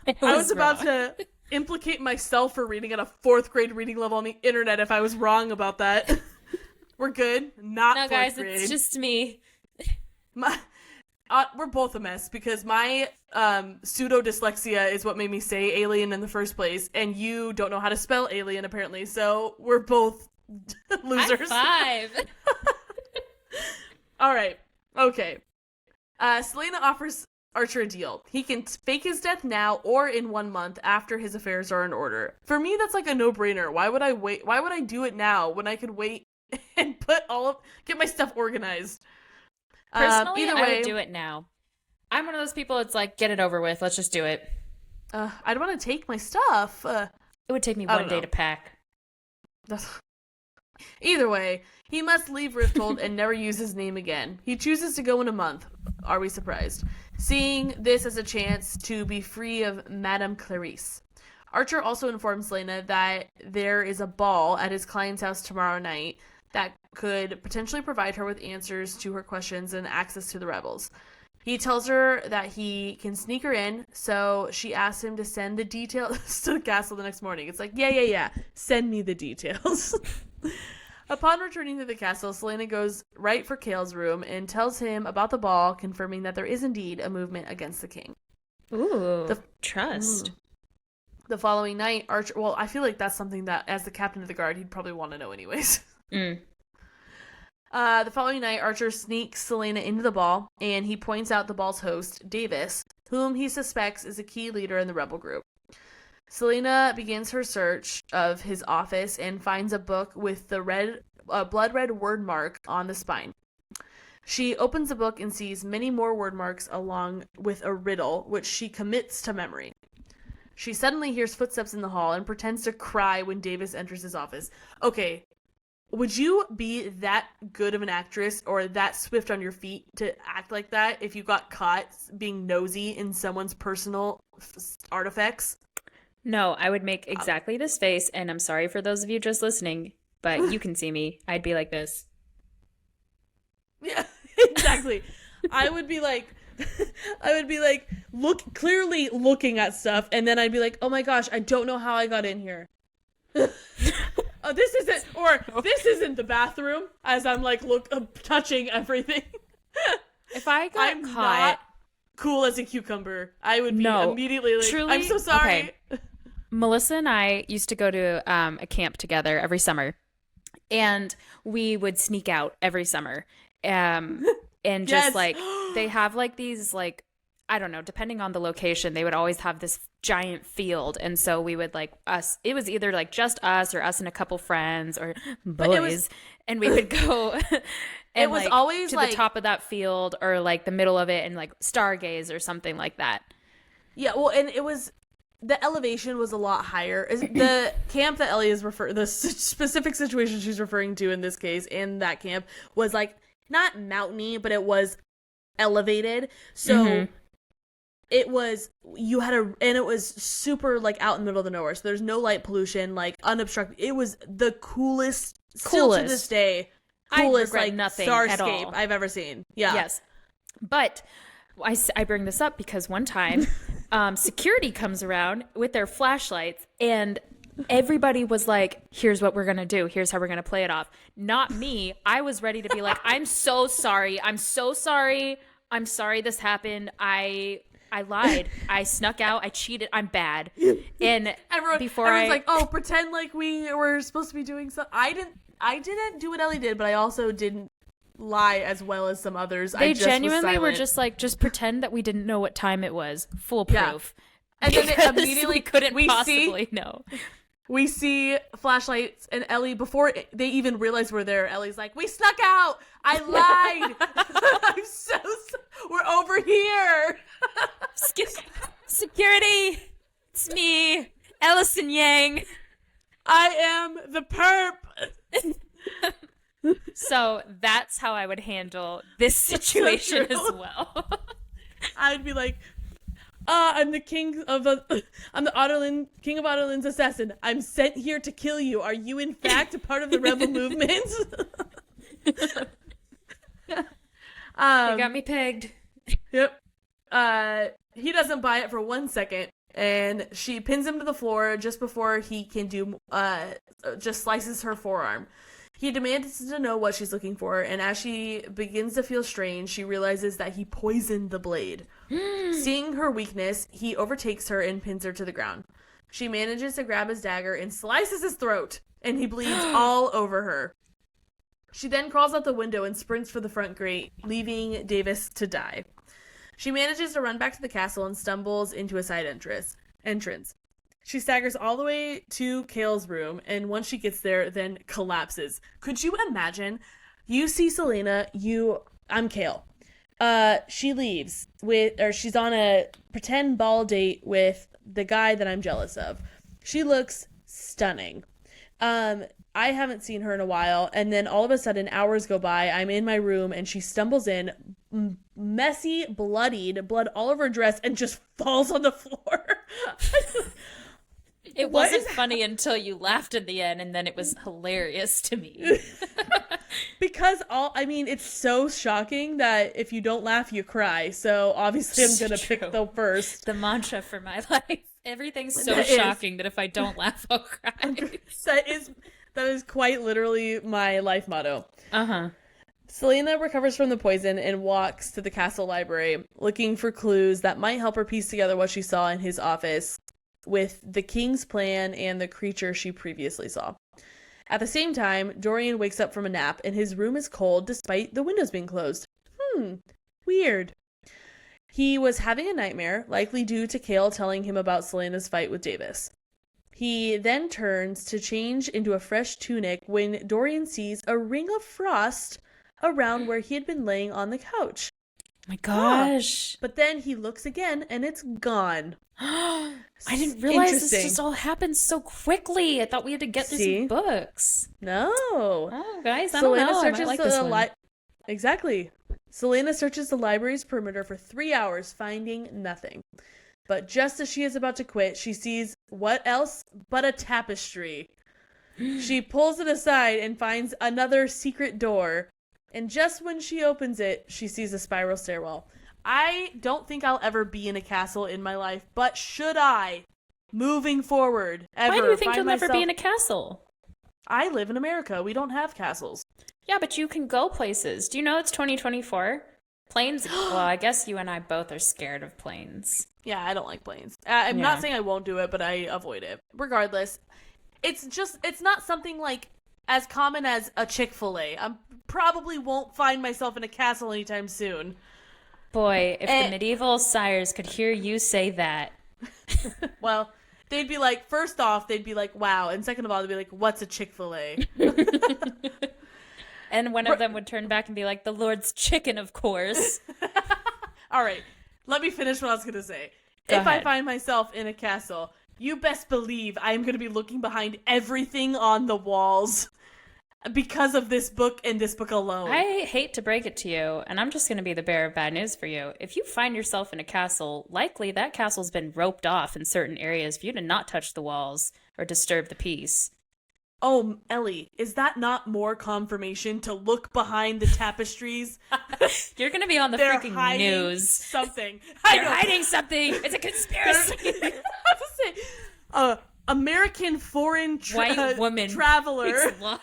I was about to implicate myself for reading at a 4th grade reading level on the internet if I was wrong about that. We're good. Not no, 4th guys, grade. It's just me. We're both a mess because my pseudo dyslexia is what made me say alien in the first place, and you don't know how to spell alien apparently. So we're both losers. High five. All right. Okay. Celaena offers Archer a deal. He can fake his death now or in 1 month after his affairs are in order. For me, that's like a no-brainer. Why would I wait? Why would I do it now when I could wait and get my stuff organized? Personally, I would do it now. I'm one of those people, it's like, get it over with. Let's just do it. I don't want to take my stuff. It would take me one day to pack. Either way, he must leave Rifthold and never use his name again. He chooses to go in a month. Are we surprised? Seeing this as a chance to be free of Madame Clarice. Archer also informs Celaena that there is a ball at his client's house tomorrow night that could potentially provide her with answers to her questions and access to the rebels. He tells her that he can sneak her in, so she asks him to send the details to the castle the next morning. It's like, yeah. Send me the details. Upon returning to the castle, Celaena goes right for Kale's room and tells him about the ball, confirming that there is indeed a movement against the king. Ooh, trust. The following night, Archer... Well, I feel like that's something that, as the captain of the guard, he'd probably want to know anyways. The following night, Archer sneaks Celaena into the ball, and he points out the ball's host, Davis, whom he suspects is a key leader in the rebel group. Celaena begins her search of his office and finds a book with the blood red word mark on the spine. She opens the book and sees many more word marks along with a riddle, which she commits to memory. She suddenly hears footsteps in the hall and pretends to cry when Davis enters his office. Okay, would you be that good of an actress or that swift on your feet to act like that if you got caught being nosy in someone's personal artifacts? No, I would make exactly this face, and I'm sorry for those of you just listening, but you can see me. I'd be like this. Yeah, exactly. I would be like, clearly looking at stuff, and then I'd be like, oh my gosh, I don't know how I got in here. Oh, this isn't the bathroom, as I'm like, touching everything. If I got I'm caught... not cool as a cucumber. I would be immediately like, truly, I'm so sorry. Okay. Melissa and I used to go to a camp together every summer, and we would sneak out every summer. And just like, they have like these, like, I don't know, depending on the location, they would always have this giant field. And so we would like it was either like just us or us and a couple friends or boys. And we would go and it was like, always to like, the top of that field or like the middle of it and like stargaze or something like that. Yeah, well, and it was, the elevation was a lot higher. The camp that Ellie is the specific situation she's referring to in this case, in that camp, was like not mountainy, but it was elevated. So it was, and it was super like out in the middle of the nowhere. So there's no light pollution, like unobstructed. It was the coolest. Still to this day, coolest like starscape I've ever seen. Yeah. Yes. But I bring this up because one time security comes around with their flashlights and everybody was like, here's what we're going to do. Here's how we're going to play it off. Not me. I was ready to be like, I'm so sorry. I'm so sorry. I'm sorry this happened. I lied. I snuck out. I cheated. I'm bad. And everyone's like, oh, pretend like we were supposed to be doing something. I didn't do what Ellie did, but I also didn't lie as well as some others. They genuinely were just like, just pretend that we didn't know what time it was. Foolproof. Yeah. And then they immediately couldn't possibly know. We see flashlights, and Ellie, before they even realize we're there, Ellie's like, we snuck out! I lied! I'm so we're over here! Security! It's me, Ellison Yang. I am the perp! So that's how I would handle this situation as well. I'd be like, I'm the king of King of Otterland's assassin. I'm sent here to kill you. Are you in fact a part of the rebel movement? You got me pegged. Yep. He doesn't buy it for 1 second, and she pins him to the floor just before he can just slices her forearm. He demands to know what she's looking for, and as she begins to feel strange, she realizes that he poisoned the blade. Seeing her weakness, he overtakes her and pins her to the ground. She manages to grab his dagger and slices his throat, and he bleeds all over her. She then crawls out the window and sprints for the front gate, leaving Davis to die. She manages to run back to the castle and stumbles into a side entrance. She staggers all the way to Kale's room, and once she gets there, then collapses. Could you imagine? You see Celaena, I'm Kale. She leaves she's on a pretend ball date with the guy that I'm jealous of. She looks stunning. I haven't seen her in a while, and then all of a sudden, hours go by. I'm in my room, and she stumbles in, messy, bloodied, blood all over her dress, and just falls on the floor. It wasn't funny until you laughed in the end, and then it was hilarious to me. Because it's so shocking that if you don't laugh, you cry. So obviously, I'm gonna pick the first. The mantra for my life. Everything's so shocking that if I don't laugh, I'll cry. That is quite literally my life motto. Uh-huh. Celaena recovers from the poison and walks to the castle library, looking for clues that might help her piece together what she saw in his office with the king's plan and the creature she previously saw. At the same time, Dorian wakes up from a nap, and his room is cold despite the windows being closed. Weird. He was having a nightmare, likely due to Kale telling him about Celaena's fight with Davis. He then turns to change into a fresh tunic when Dorian sees a ring of frost around where he had been laying on the couch. My gosh. But then he looks again and it's gone. I didn't realize this just all happened so quickly. I thought we had to get through some books. No. Oh, guys, I don't know. I might like this one. Exactly. Celaena searches the library's perimeter for 3 hours, finding nothing. But just as she is about to quit, she sees what else but a tapestry. She pulls it aside and finds another secret door. And just when she opens it, she sees a spiral stairwell. I don't think I'll ever be in a castle in my life, but should I, moving forward, ever Why do you think you'll myself... never be in a castle? I live in America. We don't have castles. Yeah, but you can go places. Do you know it's 2024? Planes, well, I guess you and I both are scared of planes. Yeah, I don't like planes. I'm not saying I won't do it, but I avoid it. Regardless, it's not something like as common as a Chick-fil-A. I probably won't find myself in a castle anytime soon. Boy, if the medieval sires could hear you say that. Well, they'd be like, first off, they'd be like, wow. And second of all, they'd be like, what's a Chick-fil-A? And one of them would turn back and be like, the Lord's chicken, of course. All right. Let me finish what I was going to say. Go if ahead. I find myself in a castle, you best believe I'm going to be looking behind everything on the walls because of this book and this book alone. I hate to break it to you, and I'm just going to be the bearer of bad news for you. If you find yourself in a castle, likely that castle's been roped off in certain areas for you to not touch the walls or disturb the peace. Oh, Ellie, is that not more confirmation to look behind the tapestries? You're going to be on the They're freaking hiding news. Something. They're hiding something. It's a conspiracy. I have to say, American foreign white woman traveler makes laws.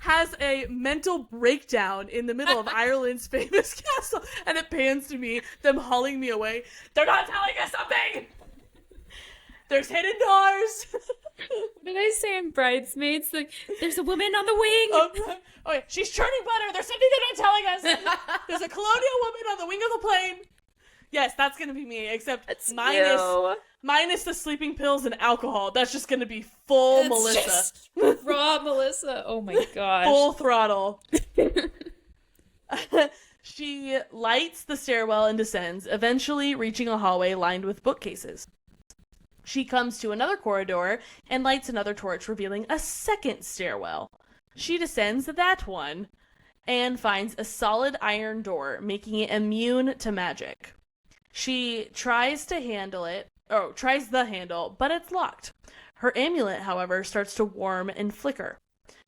has a mental breakdown in the middle of Ireland's famous castle, and it pans to me, them hauling me away. They're not telling us something! There's hidden doors! What did I say in Bridesmaids? Like, there's a woman on the wing! Oh, yeah. She's churning butter! There's something they're not telling us! There's a colonial woman on the wing of the plane! Yes, that's gonna be me, except minus the sleeping pills and alcohol. That's just gonna be full Melissa. Just raw Melissa. Oh my gosh. Full throttle. She lights the stairwell and descends, eventually reaching a hallway lined with bookcases. She comes to another corridor and lights another torch, revealing a second stairwell. She descends that one and finds a solid iron door, making it immune to magic. She tries the handle, but it's locked. Her amulet, however, starts to warm and flicker.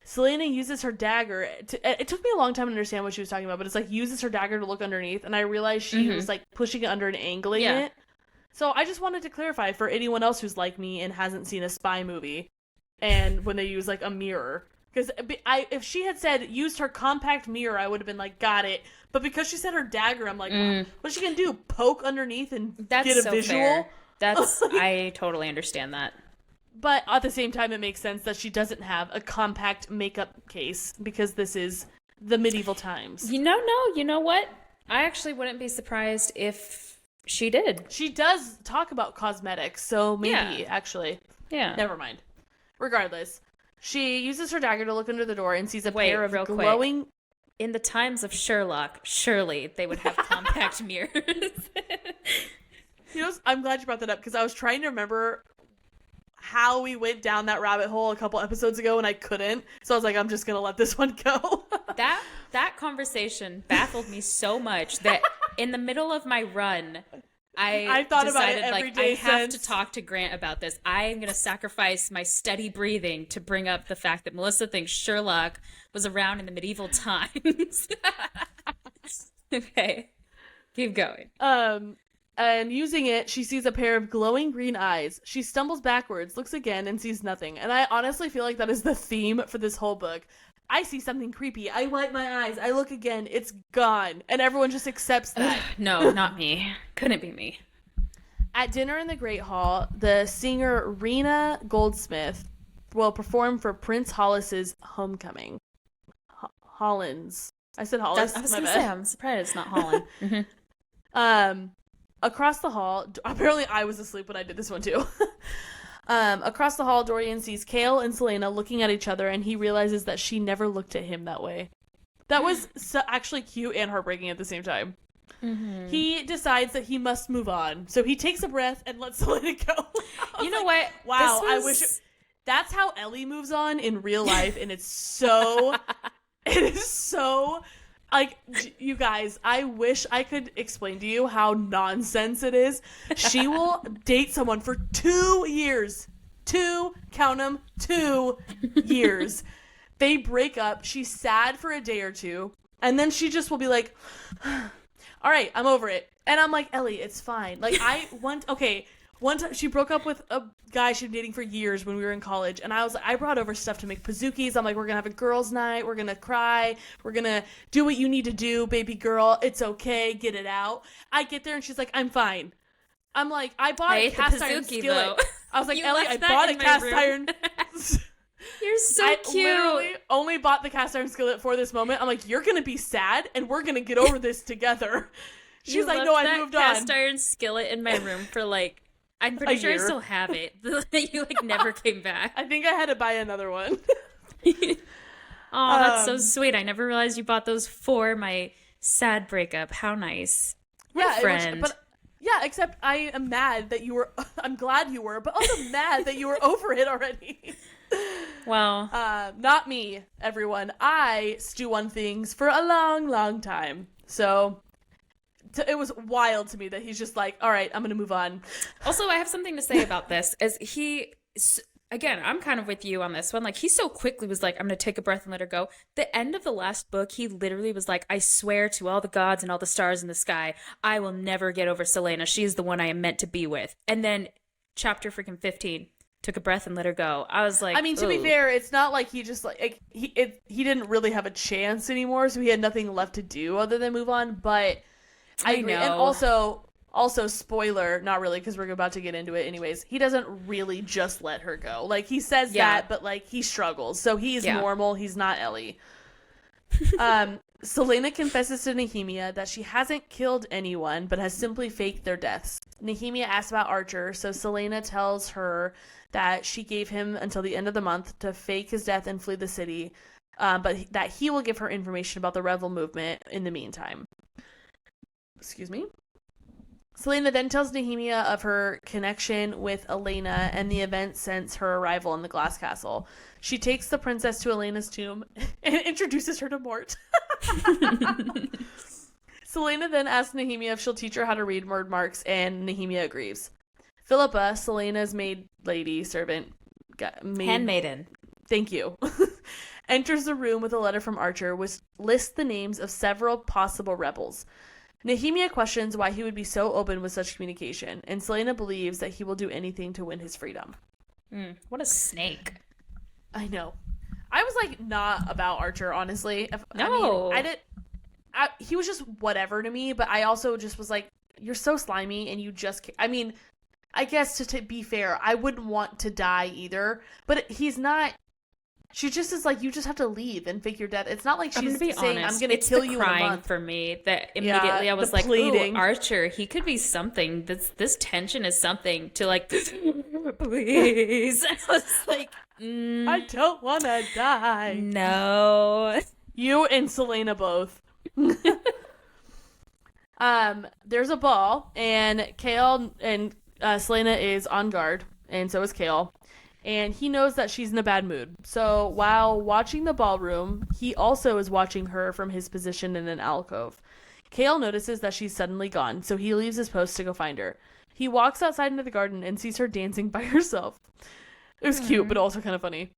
Celaena uses her dagger it took me a long time to understand what she was talking about, but it's like uses her dagger to look underneath, and I realized she was like pushing it under and angling it. So I just wanted to clarify for anyone else who's like me and hasn't seen a spy movie, and when they use like a mirror. Because if she had said used her compact mirror, I would have been like, got it. But because she said her dagger, I'm like, what's she gonna do? Poke underneath and get a so visual? Fair. That's I totally understand that. But at the same time, it makes sense that she doesn't have a compact makeup case because this is the medieval times. You know what? I actually wouldn't be surprised if she did. She does talk about cosmetics, so maybe, actually. Yeah. Never mind. Regardless, she uses her dagger to look under the door and sees a pair of glowing... in the times of Sherlock, surely they would have compact mirrors. I'm glad you brought that up because I was trying to remember how we went down that rabbit hole a couple episodes ago and I couldn't. So I was like, I'm just gonna let this one go. That conversation baffled me so much that in the middle of my run, I've thought decided about it every day I have to talk to Grant about this. I am going to sacrifice my steady breathing to bring up the fact that Melissa thinks Sherlock was around in the medieval times. Okay, keep going. And using it, she sees a pair of glowing green eyes. She stumbles backwards, looks again, and sees nothing. And I honestly feel like that is the theme for this whole book. I see something creepy. I wipe my eyes. I look again. It's gone. And everyone just accepts that. No, not me. Couldn't be me. At dinner in the Great Hall, the singer Rena Goldsmith will perform for Prince Hollis's homecoming. Hollands. I said Hollis. I was going to say, I'm surprised it's not Holland. Mm-hmm. Across the hall, apparently I was asleep when I did this one too. Across the hall, Dorian sees Kale and Celaena looking at each other, and he realizes that she never looked at him that way. That was actually cute and heartbreaking at the same time. Mm-hmm. He decides that he must move on, so he takes a breath and lets Celaena go. You know what? Wow, I wish that's how Ellie moves on in real life, and it's so... it is so... Like, you guys, I wish I could explain to you how nonsense it is. She will date someone for 2 years. 2 years. They break up. She's sad for a day or two. And then she just will be like, all right, I'm over it. And I'm like, Ellie, it's fine. Like, one time she broke up with a guy she'd been dating for years when we were in college, and I brought over stuff to make pazookies. I'm like, we're gonna have a girls' night, we're gonna cry, we're gonna do what you need to do, baby girl. It's okay, get it out. I get there and she's like, I'm fine. I'm like, I bought a cast iron skillet. Though. I was like, Ellie, I bought a cast iron. You're so cute. I literally only bought the cast iron skillet for this moment. I'm like, you're gonna be sad, and we're gonna get over this together. She's like, no, I moved on. Cast iron skillet in my room for like. I'm pretty sure I still have it. You like never came back. I think I had to buy another one. Oh, that's so sweet. I never realized you bought those for my sad breakup. How nice. Yeah, friend. Except I am mad that you were. I'm glad you were, but also mad that you were over it already. Well, not me, everyone. I stew on things for a long, long time. So. It was wild to me that he's just like, all right, I'm going to move on. Also, I have something to say about this. Again, I'm kind of with you on this one. Like, he so quickly was like, I'm going to take a breath and let her go. The end of the last book, he literally was like, I swear to all the gods and all the stars in the sky, I will never get over Celaena. She's the one I am meant to be with. And then chapter freaking 15, took a breath and let her go. I was like, I mean, to be fair, it's not like he just like he didn't really have a chance anymore, so he had nothing left to do other than move on, but I agree. And also spoiler, not really, because we're about to get into it anyways, he doesn't really just let her go. Like, he says that, but like he struggles, so he's normal. He's not Ellie. Celaena confesses to Nehemia that she hasn't killed anyone but has simply faked their deaths. Nehemia asks about Archer, so Celaena tells her that she gave him until the end of the month to fake his death and flee the city, but that he will give her information about the rebel movement in the meantime. Excuse me. Celaena then tells Nehemia of her connection with Elena and the events since her arrival in the Glass Castle. She takes the princess to Elena's tomb and introduces her to Mort. Celaena then asks Nehemia if she'll teach her how to read word marks, and Nehemia agrees. Philippa, Celaena's handmaiden. Thank you. Enters the room with a letter from Archer, which lists the names of several possible rebels. Nehemia questions why he would be so open with such communication, and Celaena believes that he will do anything to win his freedom. What a snake. I know. I was like not about Archer, honestly. No. He was just whatever to me, but I also just was like, you're so slimy and you just... I mean, I guess to be fair, I wouldn't want to die either, but he's not... She just is like, you just have to leave and fake your death. It's not like she's saying, I'm going to kill you in a month. For me that immediately I was like, ooh, Archer, he could be something. This tension is something to like, please. I was like, I don't want to die. No. You and Celaena both. There's a ball, and Kale and Celaena is on guard, and so is Kale. And he knows that she's in a bad mood. So while watching the ballroom, he also is watching her from his position in an alcove. Kale notices that she's suddenly gone, so he leaves his post to go find her. He walks outside into the garden and sees her dancing by herself. It was cute, but also kind of funny.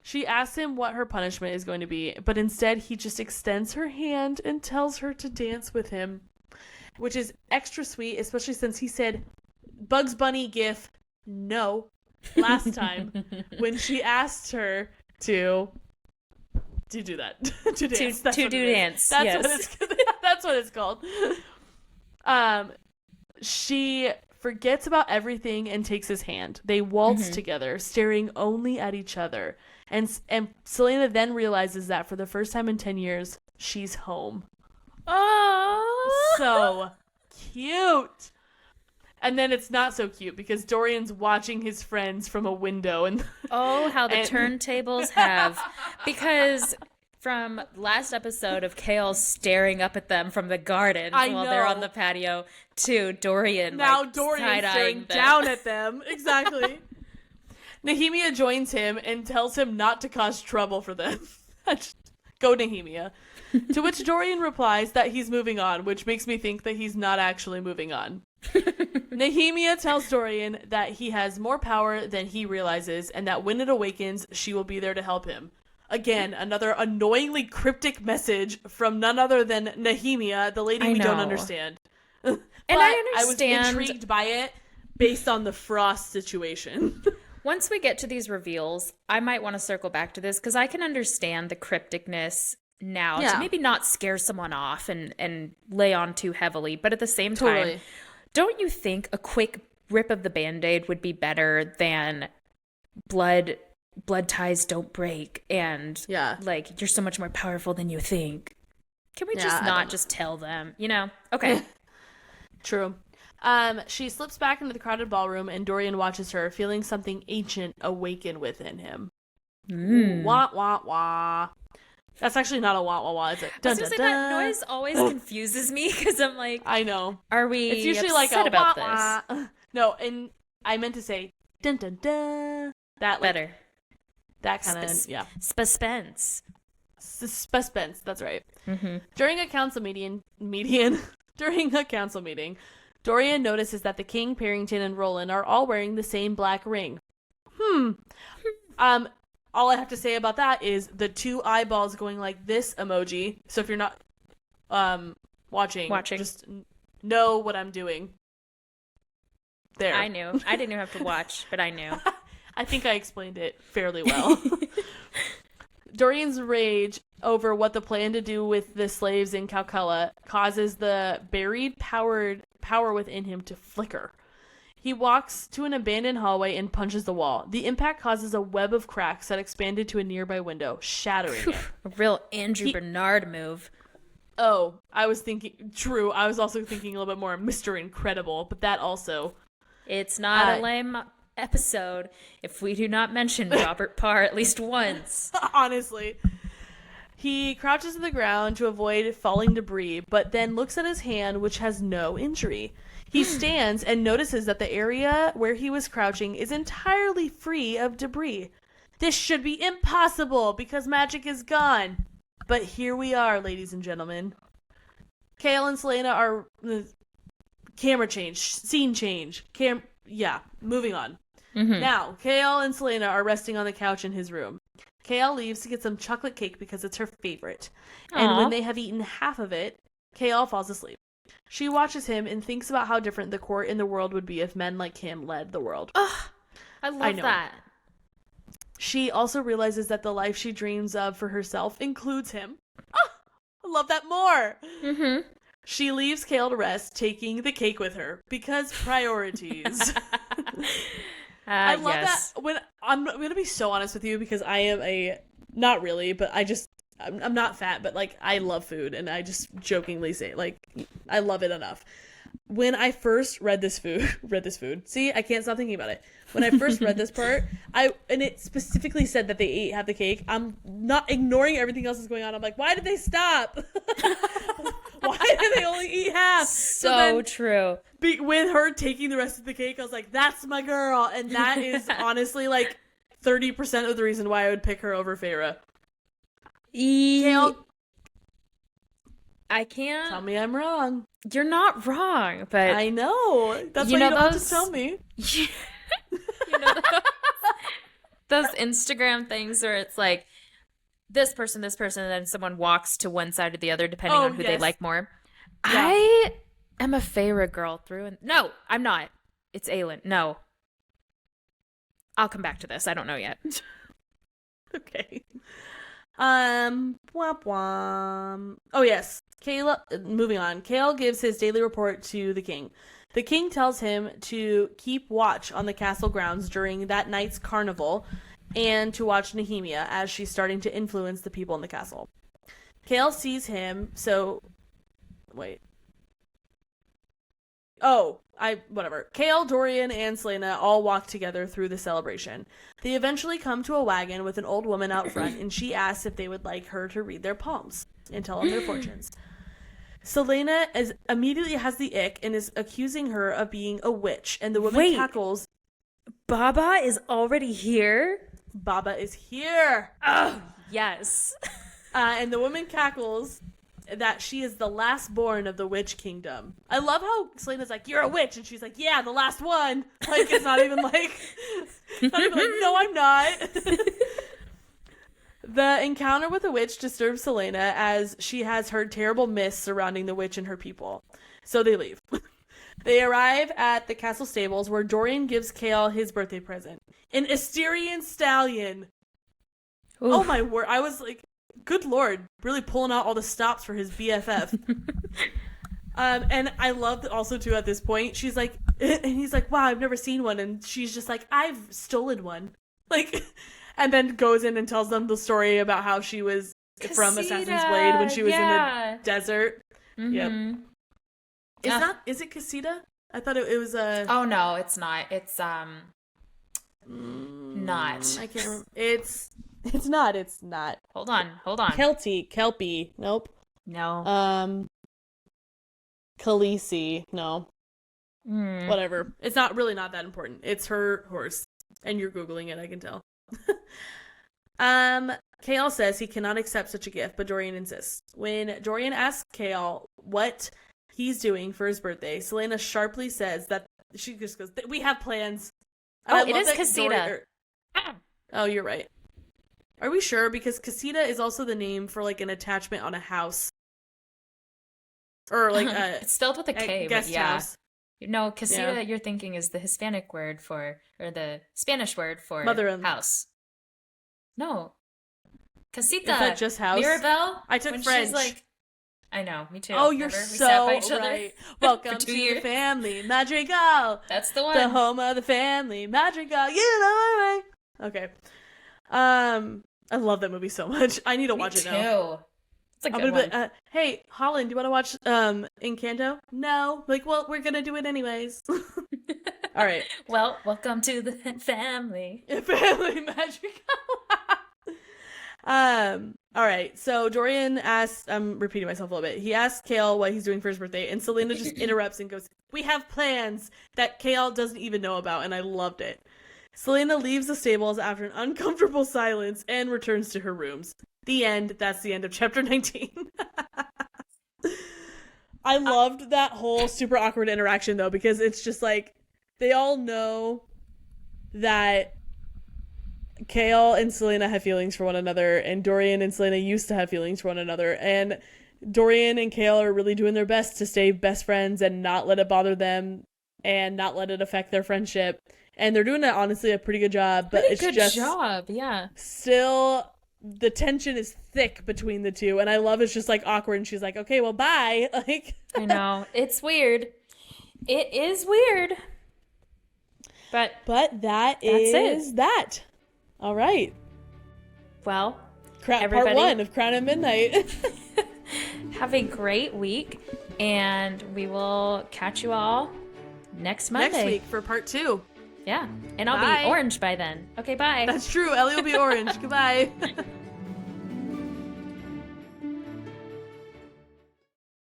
She asks him what her punishment is going to be, but instead he just extends her hand and tells her to dance with him, which is extra sweet, especially since he said Bugs Bunny gif no last time when she asked her to do that. To dance. To do dance. That's yes. what it's that's what it's called. She forgets about everything and takes his hand. They waltz together, staring only at each other. And Celaena then realizes that for the first time in 10 years, she's home. Oh, So cute. And then it's not so cute because Dorian's watching his friends from a window. And oh, how the turntables have. Because from last episode of Kale staring up at them from the garden while they're on the patio to Dorian now like, Dorian's staring them. down at them. Exactly. Nehemia joins him and tells him not to cause trouble for them. Go Nehemia. To which Dorian replies that he's moving on, which makes me think that he's not actually moving on. Nehemia tells Dorian that he has more power than he realizes and that when it awakens, she will be there to help him. Again, another annoyingly cryptic message from none other than Nehemia, the lady we don't understand. And I understand. I was intrigued by it based on the Frost situation. Once we get to these reveals, I might want to circle back to this because I can understand the crypticness now to maybe not scare someone off and lay on too heavily. But at the same time, don't you think a quick rip of the Band-Aid would be better than blood ties don't break and like you're so much more powerful than you think? Can we just not just tell them, you know? Okay. True. She slips back into the crowded ballroom and Dorian watches her, feeling something ancient awaken within him. Wah, wah, wah. That's actually not a wah, wah, wah. It's a dun, dun, dun. That noise always confuses me because I'm like, I know. Are we It's usually like upset a about wah, this? wah. No, and I meant to say dun, dun, dun. That, like, better. That kind of, Suspense. Suspense, that's right. During a council meeting, Dorian notices that the King, Parrington, and Roland are all wearing the same black ring. All I have to say about that is the two eyeballs going like this emoji. So if you're not watching, just know what I'm doing. There. I knew. I didn't have to watch, but I knew. I think I explained it fairly well. Dorian's rage over what the plan to do with the slaves in Calcutta causes the buried power within him to flicker. He walks to an abandoned hallway and punches the wall. The impact causes a web of cracks that expanded to a nearby window, shattering it. A real Andrew Bernard move. Oh, I was thinking... True, I was also thinking a little bit more Mr. Incredible, but that also... It's not a lame episode if we do not mention Robert Parr at least once. Honestly. He crouches to the ground to avoid falling debris, but then looks at his hand, which has no injury. He stands and notices that the area where he was crouching is entirely free of debris. This should be impossible because magic is gone. But here we are, ladies and gentlemen. Kale and Celaena are... camera change. Scene change. Moving on. Now, Kale and Celaena are resting on the couch in his room. Kale leaves to get some chocolate cake because it's her favorite. And when they have eaten half of it, Kale falls asleep. She watches him and thinks about how different the court in the world would be if men like him led the world. Oh, I love that. She also realizes that the life she dreams of for herself includes him. Oh, I love that more. She leaves Kale to rest, taking the cake with her because priorities. I love that. When I'm going to be so honest with you because I am not really, but I'm not fat, but like I love food and I just jokingly say like I love it enough. when I first read this food. See, I can't stop thinking about it. When I first read this part, and it specifically said that they ate half the cake. I'm not ignoring everything else that's going on. I'm like, why did they stop? Why did they only eat half? So true. With her taking the rest of the cake, I was like, that's my girl. And that is honestly like 30% of the reason why I would pick her over Feyre. Kale, I can't. Tell me I'm wrong. You're not wrong, but I know. That's why you don't have to tell me. You know those Instagram things where it's like this person, and then someone walks to one side or the other depending on who they like more. Yeah. I am a Feyre girl through and no, I'm not. It's Aelin. No. I'll come back to this. I don't know yet. Okay. Womp womp. Oh yes. Moving on. Kale gives his daily report to the king. The king tells him to keep watch on the castle grounds during that night's carnival and to watch Nehemia as she's starting to influence the people in the castle. Kale sees him, whatever. Kale, Dorian, and Celaena all walk together through the celebration. They eventually come to a wagon with an old woman out front, and she asks if they would like her to read their palms and tell them their fortunes. Celaena immediately has the ick and is accusing her of being a witch, and the woman cackles. Baba is already here? Baba is here! Oh, yes. And the woman cackles that she is the last born of the witch kingdom. I love how Celaena's like, you're a witch, and she's like, yeah, the last one. Like, it's not even like, no, I'm not. The encounter with the witch disturbs Celaena as she has heard terrible myths surrounding the witch and her people. So they leave. They arrive at the castle stables where Dorian gives Kale his birthday present. An Asterian stallion. Oof. Oh my word. I was like, good lord. Really pulling out all the stops for his BFF. And I love that also too at this point, she's like, and he's like, wow, I've never seen one. And she's just like, I've stolen one. Like... And then goes in and tells them the story about how she was from Assassin's Blade when she was in the desert. Mm-hmm. Yep. Is it Casita? I thought it was a... Oh, no, it's not. It's, not. I can't remember. It's not. Hold on. Kelpie. Nope. No. Khaleesi. No. Whatever. It's really not that important. It's her horse. And you're Googling it, I can tell. Kale says he cannot accept such a gift, but Dorian insists. When Dorian asks Kale what he's doing for his birthday, Celaena sharply says that she just goes, we have plans. And it is Casita. Oh, you're right. Are we sure? Because Casita is also the name for like an attachment on a house. Or like it's spelled with a K, guest house. No, casita, you're thinking is the Hispanic word for, or the Spanish word for house. No. Casita. Is that just house? Mirabelle. I took French. Like, I know, me too. Oh, you're so right. Welcome to the family Madrigal. That's the one. The home of the family Madrigal. You know my way. Okay. I love that movie so much. I need to watch it now. It's a good one. Hey, Holland, do you want to watch Encanto? No. Like, well, we're gonna do it anyways. All right. Well, welcome to the family. Family Magic. All right. So Dorian asks, I'm repeating myself a little bit. He asks Kale what he's doing for his birthday, and Celaena just interrupts and goes, we have plans that Kale doesn't even know about, and I loved it. Celaena leaves the stables after an uncomfortable silence and returns to her rooms. The end. That's the end of chapter 19. I loved that whole super awkward interaction, though, because it's just like, they all know that Kale and Celaena have feelings for one another, and Dorian and Celaena used to have feelings for one another, and Dorian and Kale are really doing their best to stay best friends and not let it bother them and not let it affect their friendship. And they're doing, honestly, a pretty good job, but it's just... Good job, yeah. Still... The tension is thick between the two, and I love it's just like awkward, and she's like, okay, well, bye. Like, I know. It's weird. It is weird. But that's that. All right. Well, part 1 of Crown at Midnight. Have a great week. And we will catch you all next Monday. Next week for part 2. Yeah. And I'll Bye. be orange by then. Okay, bye. That's true. Ellie will be orange. Goodbye.